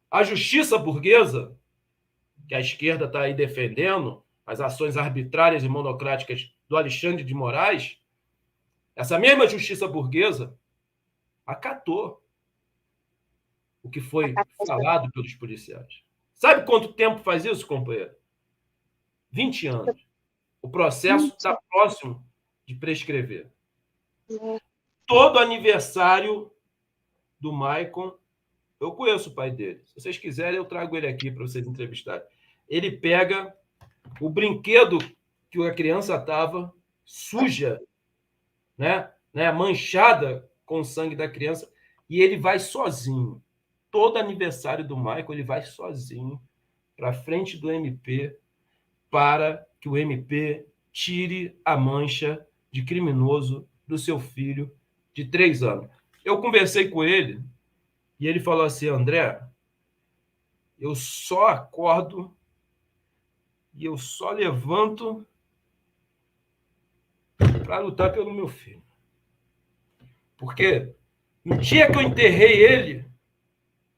A justiça burguesa, que a esquerda está aí defendendo, as ações arbitrárias e monocráticas do Alexandre de Moraes, essa mesma justiça burguesa acatou o que foi falado pelos policiais. Sabe quanto tempo faz isso, companheiro? 20 anos. O processo está próximo de prescrever. Todo aniversário do Maicon, eu conheço o pai dele. Se vocês quiserem, eu trago ele aqui para vocês entrevistarem. Ele pega o brinquedo que a criança estava suja, né, manchada com o sangue da criança, e ele vai sozinho. Todo aniversário do Michael, ele vai sozinho para frente do MP para que o MP tire a mancha de criminoso do seu filho de 3 anos. Eu conversei com ele e ele falou assim: André, eu só acordo e eu só levanto para lutar pelo meu filho. Porque no dia que eu enterrei ele,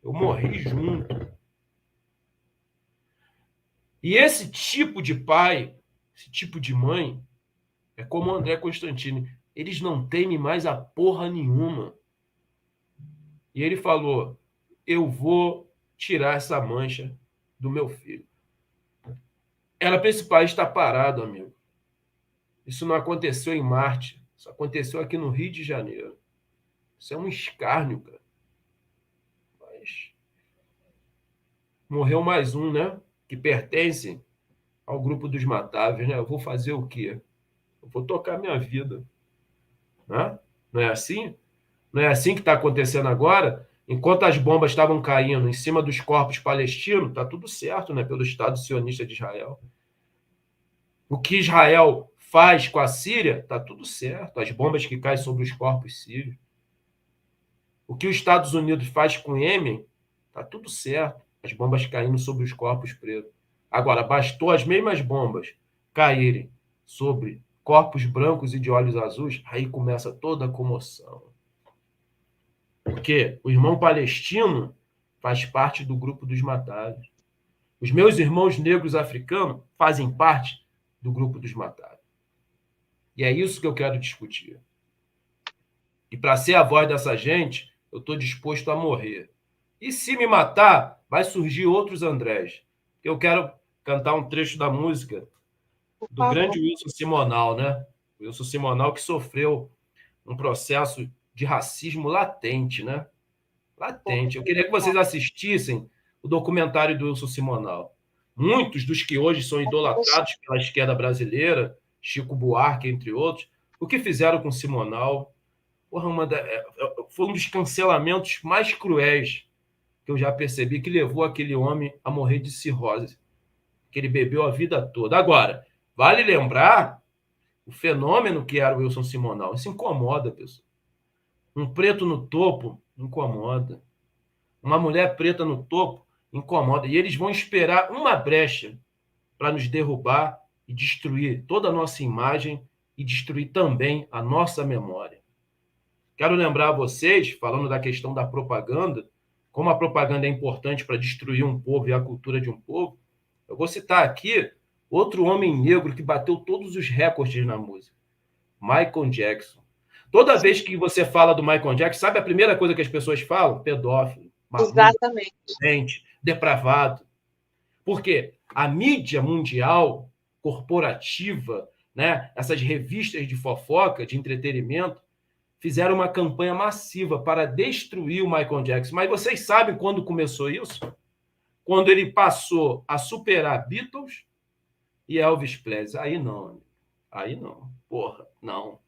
eu morri junto. E esse tipo de pai, esse tipo de mãe, é como o André Constantini. Eles não temem mais a porra nenhuma. E ele falou: eu vou tirar essa mancha do meu filho. Era para esse país estar parado, amigo. Isso não aconteceu em Marte. Isso aconteceu aqui no Rio de Janeiro. Isso é um escárnio, cara. Mas morreu mais um, né? Que pertence ao grupo dos matáveis, né? Eu vou fazer o quê? Eu vou tocar minha vida. Né? Não é assim? Não é assim que está acontecendo agora? Enquanto as bombas estavam caindo em cima dos corpos palestinos, está tudo certo, né? Pelo Estado sionista de Israel. O que Israel faz com a Síria, está tudo certo. As bombas que caem sobre os corpos sírios. O que os Estados Unidos faz com o Iêmen, está tudo certo. As bombas caindo sobre os corpos pretos. Agora, bastou as mesmas bombas caírem sobre corpos brancos e de olhos azuis, aí começa toda a comoção. Porque o irmão palestino faz parte do grupo dos matados. Os meus irmãos negros africanos fazem parte do grupo dos matados. E é isso que eu quero discutir. E para ser a voz dessa gente, eu estou disposto a morrer. E se me matar, vai surgir outros Andrés. Eu quero cantar um trecho da música do grande Wilson Simonal, né? Wilson Simonal que sofreu um processo de racismo latente, né? Latente. Eu queria que vocês assistissem o documentário do Wilson Simonal. Muitos dos que hoje são idolatrados pela esquerda brasileira, Chico Buarque, entre outros, o que fizeram com Simonal? Porra, foi um dos cancelamentos mais cruéis que eu já percebi, que levou aquele homem a morrer de cirrose, que ele bebeu a vida toda. Agora, vale lembrar o fenômeno que era o Wilson Simonal. Isso incomoda, pessoal. Um preto no topo incomoda. Uma mulher preta no topo incomoda. E eles vão esperar uma brecha para nos derrubar e destruir toda a nossa imagem e destruir também a nossa memória. Quero lembrar a vocês, falando da questão da propaganda, como a propaganda é importante para destruir um povo e a cultura de um povo, eu vou citar aqui outro homem negro que bateu todos os recordes na música, Michael Jackson. Toda vez que você fala do Michael Jackson, sabe a primeira coisa que as pessoas falam? Pedófilo, maluco, Exatamente. depravado. Porque a mídia mundial, corporativa, né, essas revistas de fofoca, de entretenimento, fizeram uma campanha massiva para destruir o Michael Jackson. Mas vocês sabem quando começou isso? Quando ele passou a superar Beatles e Elvis Presley. Aí não. Aí não. Porra, não.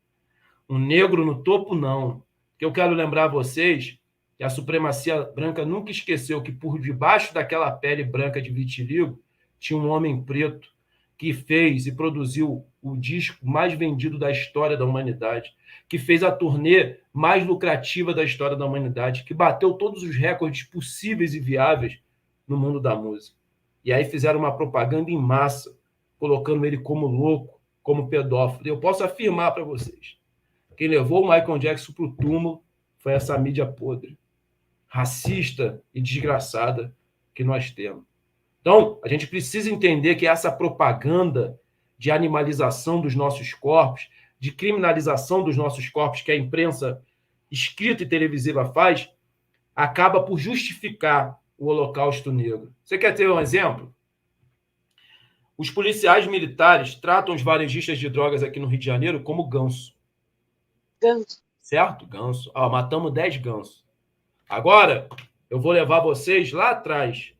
Um negro no topo, não. Que eu quero lembrar a vocês que a supremacia branca nunca esqueceu que por debaixo daquela pele branca de vitiligo tinha um homem preto que fez e produziu o disco mais vendido da história da humanidade, que fez a turnê mais lucrativa da história da humanidade, que bateu todos os recordes possíveis e viáveis no mundo da música. E aí fizeram uma propaganda em massa, colocando ele como louco, como pedófilo. E eu posso afirmar para vocês, quem levou o Michael Jackson para o túmulo foi essa mídia podre, racista e desgraçada que nós temos. Então, a gente precisa entender que essa propaganda de animalização dos nossos corpos, de criminalização dos nossos corpos que a imprensa escrita e televisiva faz, acaba por justificar o Holocausto Negro. Você quer ter um exemplo? Os policiais militares tratam os varejistas de drogas aqui no Rio de Janeiro como ganso. Ganso. Certo? Ganso. Matamos 10 gansos. Agora, eu vou levar vocês lá atrás,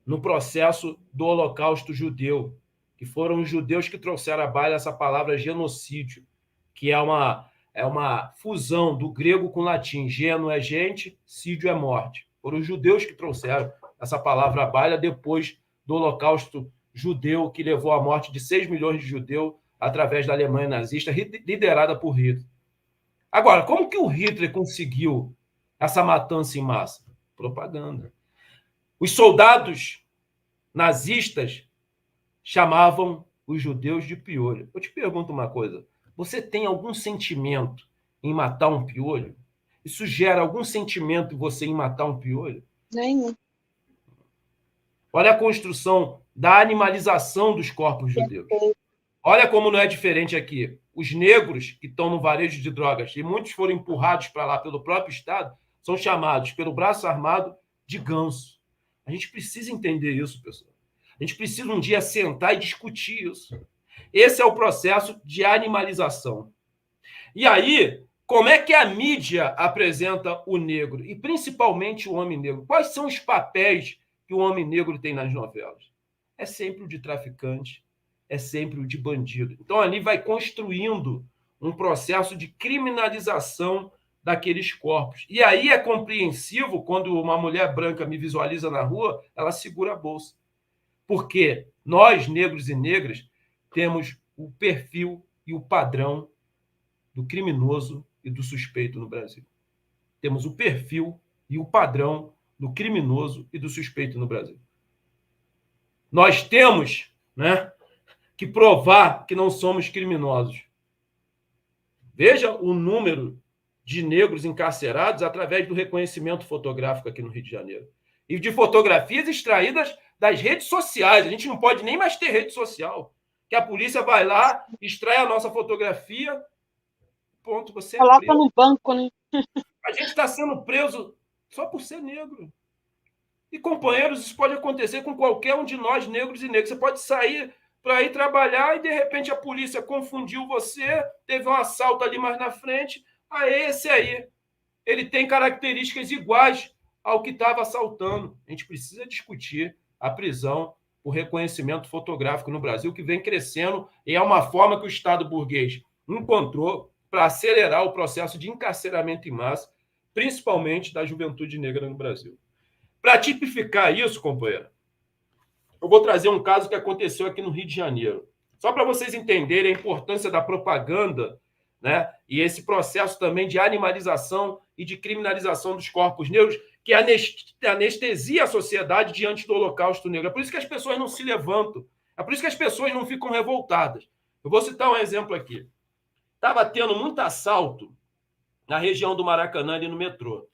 no processo do Holocausto Judeu, que foram os judeus que trouxeram à baila essa palavra genocídio, que é uma fusão do grego com o latim. Geno é gente, sídio é morte. Foram os judeus que trouxeram essa palavra à baila depois do Holocausto Judeu, que levou à morte de 6 milhões de judeus através da Alemanha nazista, liderada por Hitler. Agora, como que o Hitler conseguiu essa matança em massa? Propaganda. Os soldados nazistas chamavam os judeus de piolho. Eu te pergunto uma coisa. Você tem algum sentimento em matar um piolho? Isso gera algum sentimento em você em matar um piolho? Nenhum. Olha a construção da animalização dos corpos judeus. Olha como não é diferente aqui. Os negros que estão no varejo de drogas, e muitos foram empurrados para lá pelo próprio Estado, são chamados pelo braço armado de ganso. A gente precisa entender isso, pessoal. A gente precisa um dia sentar e discutir isso. Esse é o processo de animalização. E aí, como é que a mídia apresenta o negro, e principalmente o homem negro? Quais são os papéis que o homem negro tem nas novelas? É sempre o de traficante, é sempre o de bandido. Então, ali vai construindo um processo de criminalização daqueles corpos. E aí é compreensivo quando uma mulher branca me visualiza na rua, ela segura a bolsa. Porque nós, negros e negras, temos o perfil e o padrão do criminoso e do suspeito no Brasil. Temos o perfil e o padrão do criminoso e do suspeito no Brasil. Nós temos, né, que provar que não somos criminosos. Veja o número de negros encarcerados através do reconhecimento fotográfico aqui no Rio de Janeiro. E de fotografias extraídas das redes sociais. A gente não pode nem mais ter rede social. Que a polícia vai lá, extrai a nossa fotografia, ponto, você coloca preso no banco, né? A gente está sendo preso só por ser negro. E, companheiros, isso pode acontecer com qualquer um de nós, negros e negras. Você pode sair para ir trabalhar e, de repente, a polícia confundiu você, teve um assalto ali mais na frente. Esse aí, ele tem características iguais ao que estava assaltando. A gente precisa discutir a prisão por reconhecimento fotográfico no Brasil, que vem crescendo, e é uma forma que o Estado burguês encontrou para acelerar o processo de encarceramento em massa, principalmente da juventude negra no Brasil. Para tipificar isso, companheiro, eu vou trazer um caso que aconteceu aqui no Rio de Janeiro. Só para vocês entenderem a importância da propaganda, né? E esse processo também de animalização e de criminalização dos corpos negros, que anestesia a sociedade diante do Holocausto Negro. É por isso que as pessoas não se levantam. É por isso que as pessoas não ficam revoltadas. Eu vou citar um exemplo aqui. Estava tendo muito assalto na região do Maracanã, ali no metrô.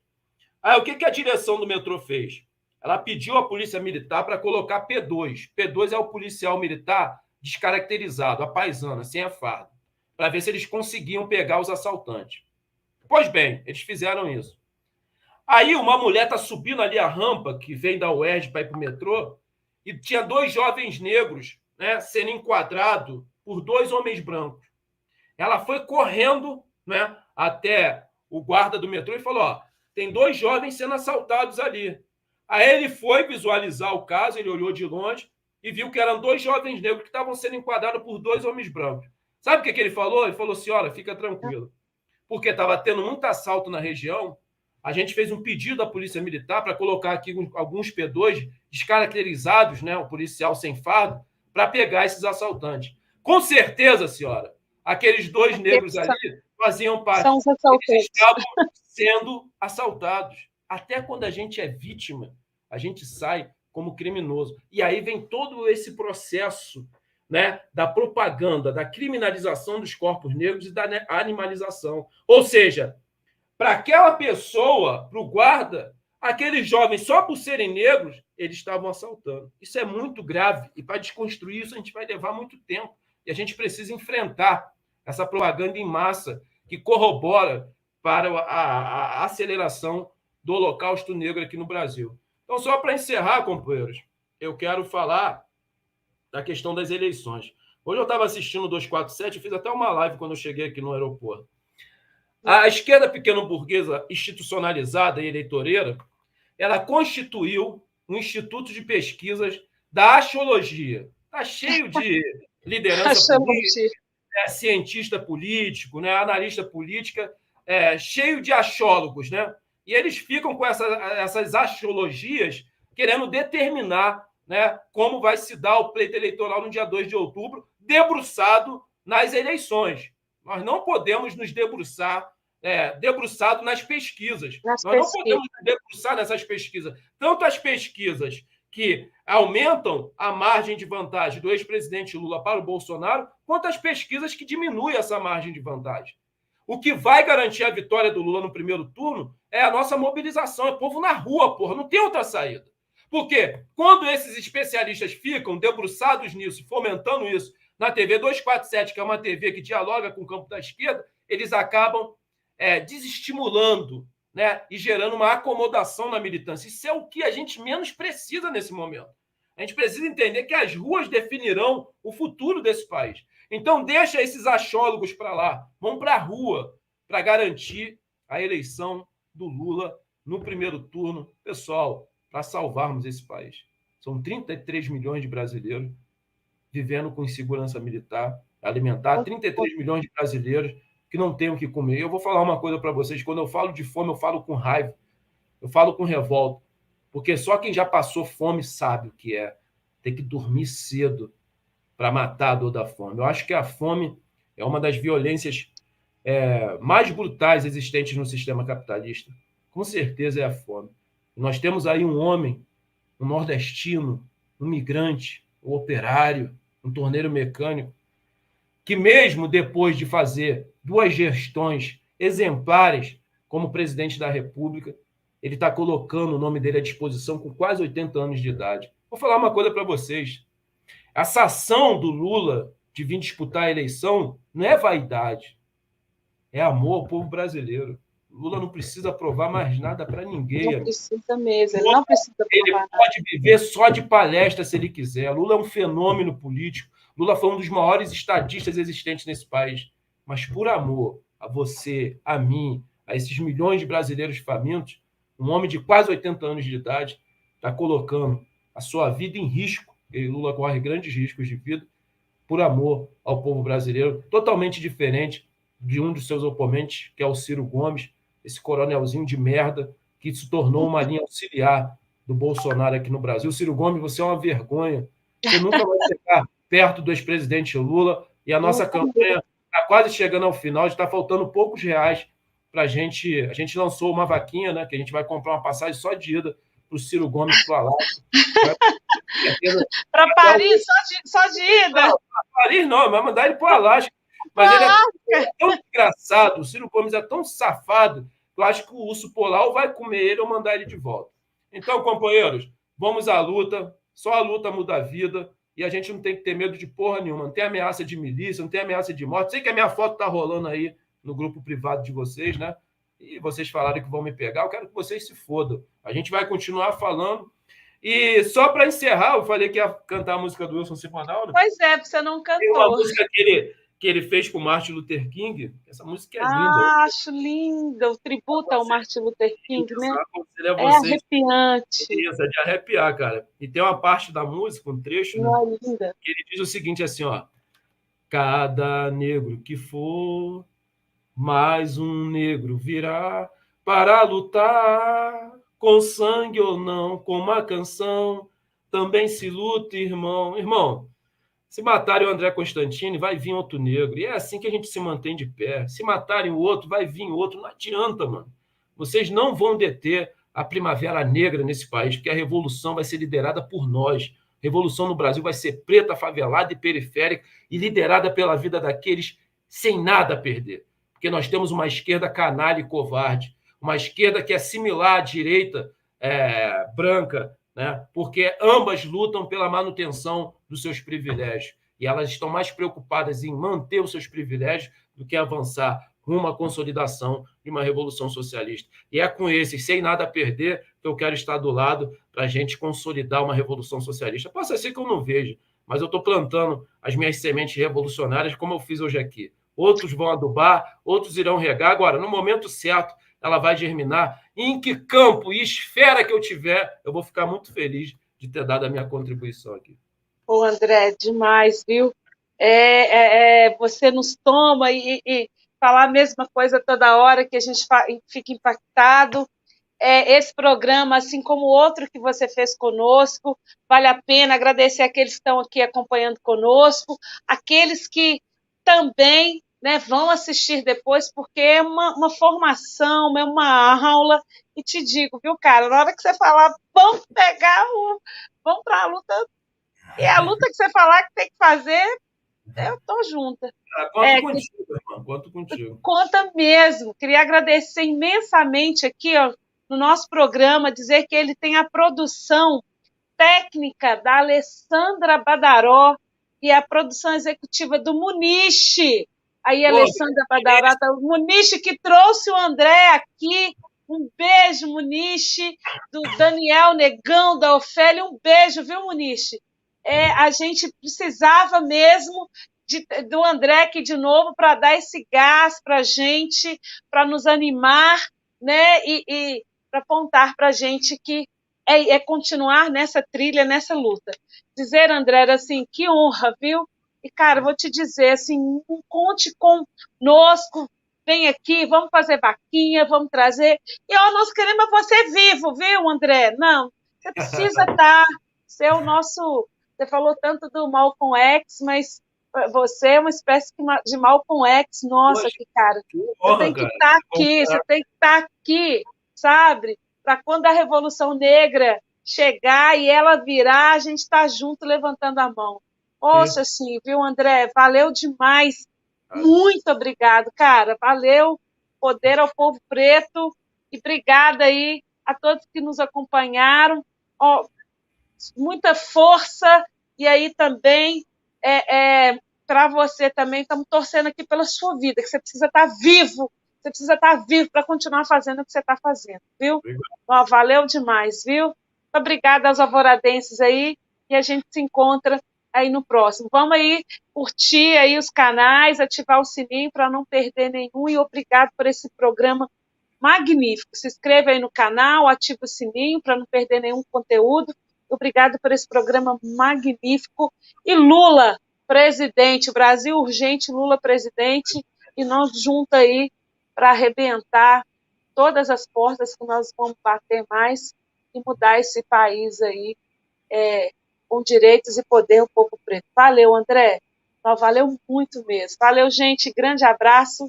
O que a direção do metrô fez? Ela pediu à polícia militar para colocar P2. P2 é o policial militar descaracterizado, a paisana, sem a farda, para ver se eles conseguiam pegar os assaltantes. Pois bem, eles fizeram isso. Aí uma mulher está subindo ali a rampa, que vem da UERJ para ir para o metrô, e tinha 2 jovens negros, né, sendo enquadrados por 2 homens brancos. Ela foi correndo, né, até o guarda do metrô e falou: tem 2 jovens sendo assaltados ali. Aí ele foi visualizar o caso, ele olhou de longe e viu que eram 2 jovens negros que estavam sendo enquadrados por 2 homens brancos. Sabe o que ele falou? Ele falou: senhora, fica tranquila. Porque estava tendo muito assalto na região, a gente fez um pedido à Polícia Militar para colocar aqui alguns P2 descaracterizados, né, o policial sem fardo, para pegar esses assaltantes. Com certeza, senhora, aqueles 2 negros ali faziam parte. Eles estavam sendo assaltados. Até quando a gente é vítima, a gente sai como criminoso. E aí vem todo esse processo, né, da propaganda, da criminalização dos corpos negros e da animalização. Ou seja, para aquela pessoa, para o guarda, aqueles jovens, só por serem negros, eles estavam assaltando. Isso é muito grave. E para desconstruir isso, a gente vai levar muito tempo. E a gente precisa enfrentar essa propaganda em massa que corrobora para a aceleração do Holocausto Negro aqui no Brasil. Então, só para encerrar, companheiros, eu quero falar da questão das eleições. Hoje eu estava assistindo o 247, eu fiz até uma live quando eu cheguei aqui no aeroporto. A esquerda pequeno-burguesa institucionalizada e eleitoreira, ela constituiu um instituto de pesquisas da axiologia. Está cheio de liderança política, cientista político, né, analista política, cheio de axiólogos, né? E eles ficam com essas axiologias querendo determinar, né, como vai se dar o pleito eleitoral no dia 2 de outubro, debruçado nas eleições. Nós não podemos nos debruçar debruçado nas pesquisas. Nós não podemos nos debruçar nessas pesquisas. Tanto as pesquisas que aumentam a margem de vantagem do ex-presidente Lula para o Bolsonaro, quanto as pesquisas que diminuem essa margem de vantagem. O que vai garantir a vitória do Lula no primeiro turno é a nossa mobilização, é o povo na rua, porra, não tem outra saída. Porque quando esses especialistas ficam debruçados nisso, fomentando isso, na TV 247, que é uma TV que dialoga com o campo da esquerda, eles acabam desestimulando, né, e gerando uma acomodação na militância. Isso é o que a gente menos precisa nesse momento. A gente precisa entender que as ruas definirão o futuro desse país. Então, deixa esses achólogos para lá. Vão para a rua para garantir a eleição do Lula no primeiro turno. Pessoal, para salvarmos esse país. São 33 milhões de brasileiros vivendo com insegurança militar, alimentar 33 milhões de brasileiros que não têm o que comer. Eu vou falar uma coisa para vocês. Quando eu falo de fome, eu falo com raiva. Eu falo com revolta. Porque só quem já passou fome sabe o que é ter que dormir cedo para matar a dor da fome. Eu acho que a fome é uma das violências mais brutais existentes no sistema capitalista. Com certeza é a fome. Nós temos aí um homem, um nordestino, um migrante, um operário, um torneiro mecânico, que mesmo depois de fazer 2 gestões exemplares como presidente da República, ele está colocando o nome dele à disposição com quase 80 anos de idade. Vou falar uma coisa para vocês. Essa ação do Lula de vir disputar a eleição não é vaidade, é amor ao povo brasileiro. Lula não precisa provar mais nada para ninguém. Não precisa mesmo, ele não precisa provar nada. Ele pode viver só de palestra se ele quiser. Lula é um fenômeno político. Lula foi um dos maiores estadistas existentes nesse país. Mas por amor a você, a mim, a esses milhões de brasileiros famintos, um homem de quase 80 anos de idade está colocando a sua vida em risco. E Lula corre grandes riscos de vida por amor ao povo brasileiro, totalmente diferente de um dos seus oponentes, que é o Ciro Gomes, esse coronelzinho de merda que se tornou uma linha auxiliar do Bolsonaro aqui no Brasil. Ciro Gomes, você é uma vergonha. Você nunca vai chegar perto do ex-presidente Lula e a nossa campanha está quase chegando ao final, está faltando poucos reais para a gente. A gente lançou uma vaquinha, né, que a gente vai comprar uma passagem só de ida para o Ciro Gomes para lá. Para Paris, só de ida? Não, para Paris não, vai mandar ele para o Alasca. Mas ele é tão engraçado, o Ciro Gomes é tão safado, que eu acho que o urso polar vai comer ele ou mandar ele de volta. Então, companheiros, vamos à luta. Só a luta muda a vida. E a gente não tem que ter medo de porra nenhuma. Não tem ameaça de milícia, não tem ameaça de morte. Sei que a minha foto está rolando aí no grupo privado de vocês, né? E vocês falaram que vão me pegar. Eu quero que vocês se fodam. A gente vai continuar falando. E só para encerrar, eu falei que ia cantar a música do Wilson Simonal, né? Pois é, você não cantou. Tem uma música que ele fez com o Martin Luther King. Essa música é linda. Acho linda. O tributo ao Martin Luther King, né? É arrepiante. Isso, é de arrepiar, cara. E tem uma parte da música, um trecho, né, linda, que ele diz o seguinte, assim, ó. Cada negro que for, mais um negro virá para lutar, com sangue ou não, com uma canção, também se luta, irmão. Irmão, se matarem o André Constantini, vai vir outro negro. E é assim que a gente se mantém de pé. Se matarem o outro, vai vir outro. Não adianta, mano. Vocês não vão deter a primavera negra nesse país, porque a revolução vai ser liderada por nós. A revolução no Brasil vai ser preta, favelada e periférica e liderada pela vida daqueles sem nada a perder. Porque nós temos uma esquerda canalha e covarde, uma esquerda que é similar à direita branca, né? Porque ambas lutam pela manutenção dos seus privilégios. E elas estão mais preocupadas em manter os seus privilégios do que avançar rumo à consolidação de uma revolução socialista. E é com esses, sem nada a perder, que eu quero estar do lado para a gente consolidar uma revolução socialista. Pode ser que eu não veja, mas eu estou plantando as minhas sementes revolucionárias, como eu fiz hoje aqui. Outros vão adubar, outros irão regar. Agora, no momento certo, ela vai germinar. E em que campo e esfera que eu tiver, eu vou ficar muito feliz de ter dado a minha contribuição aqui. Ô, André, demais, viu? Você nos toma e falar a mesma coisa toda hora, que a gente fica impactado. Esse programa, assim como o outro que você fez conosco, vale a pena agradecer aqueles que estão aqui acompanhando conosco, aqueles que também, né, vão assistir depois, porque é uma formação, é uma aula, e te digo, viu, cara, na hora que você falar, vamos para a luta, e a luta que você falar que tem que fazer, eu tô junta. Conto contigo, irmão, conto contigo. Conta mesmo. Queria agradecer imensamente aqui, ó, no nosso programa, dizer que ele tem a produção técnica da Alessandra Badaró e a produção executiva do Muniche. Aí, Alessandra Badaró, o Muniche que trouxe o André aqui. Um beijo, Muniche, do Daniel Negão, da Ofélia. Um beijo, viu, Muniche? A gente precisava mesmo do André aqui de novo para dar esse gás para a gente, para nos animar, né? E para apontar para a gente que é continuar nessa trilha, nessa luta. Dizer, André, assim, que honra, viu? E, cara, vou te dizer, assim, conte conosco, vem aqui, vamos fazer vaquinha, vamos trazer. E ó, nós queremos você vivo, viu, André? Não, você precisa estar, ser o nosso. Você falou tanto do Malcolm X, mas você é uma espécie de Malcolm X, nossa, Poxa, que cara. que Você honra, tem que cara. estar aqui, você tem que estar aqui, sabe? Para quando a Revolução Negra chegar e ela virar, a gente está junto levantando a mão. Poxa, assim, viu, André? Valeu demais. Muito obrigado, cara. Valeu. Poder ao povo preto. E obrigada aí a todos que nos acompanharam. Ó, muita força. E aí também, para você também, estamos torcendo aqui pela sua vida, que você precisa estar vivo. Você precisa estar vivo para continuar fazendo o que você está fazendo, viu? Ó, valeu demais, viu? Muito obrigada aos alvoradenses aí. E a gente se encontra aí no próximo. Vamos aí curtir aí os canais, ativar o sininho para não perder nenhum. E obrigado por esse programa magnífico. Se inscreva aí no canal, ative o sininho para não perder nenhum conteúdo. Obrigado por esse programa magnífico. E Lula, presidente, Brasil urgente, Lula presidente, e nós juntos aí para arrebentar todas as portas que nós vamos bater mais e mudar esse país aí com direitos e poder ao povo preto. Valeu, André. Valeu muito mesmo. Valeu, gente. Grande abraço.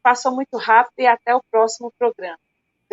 Passou muito rápido e até o próximo programa.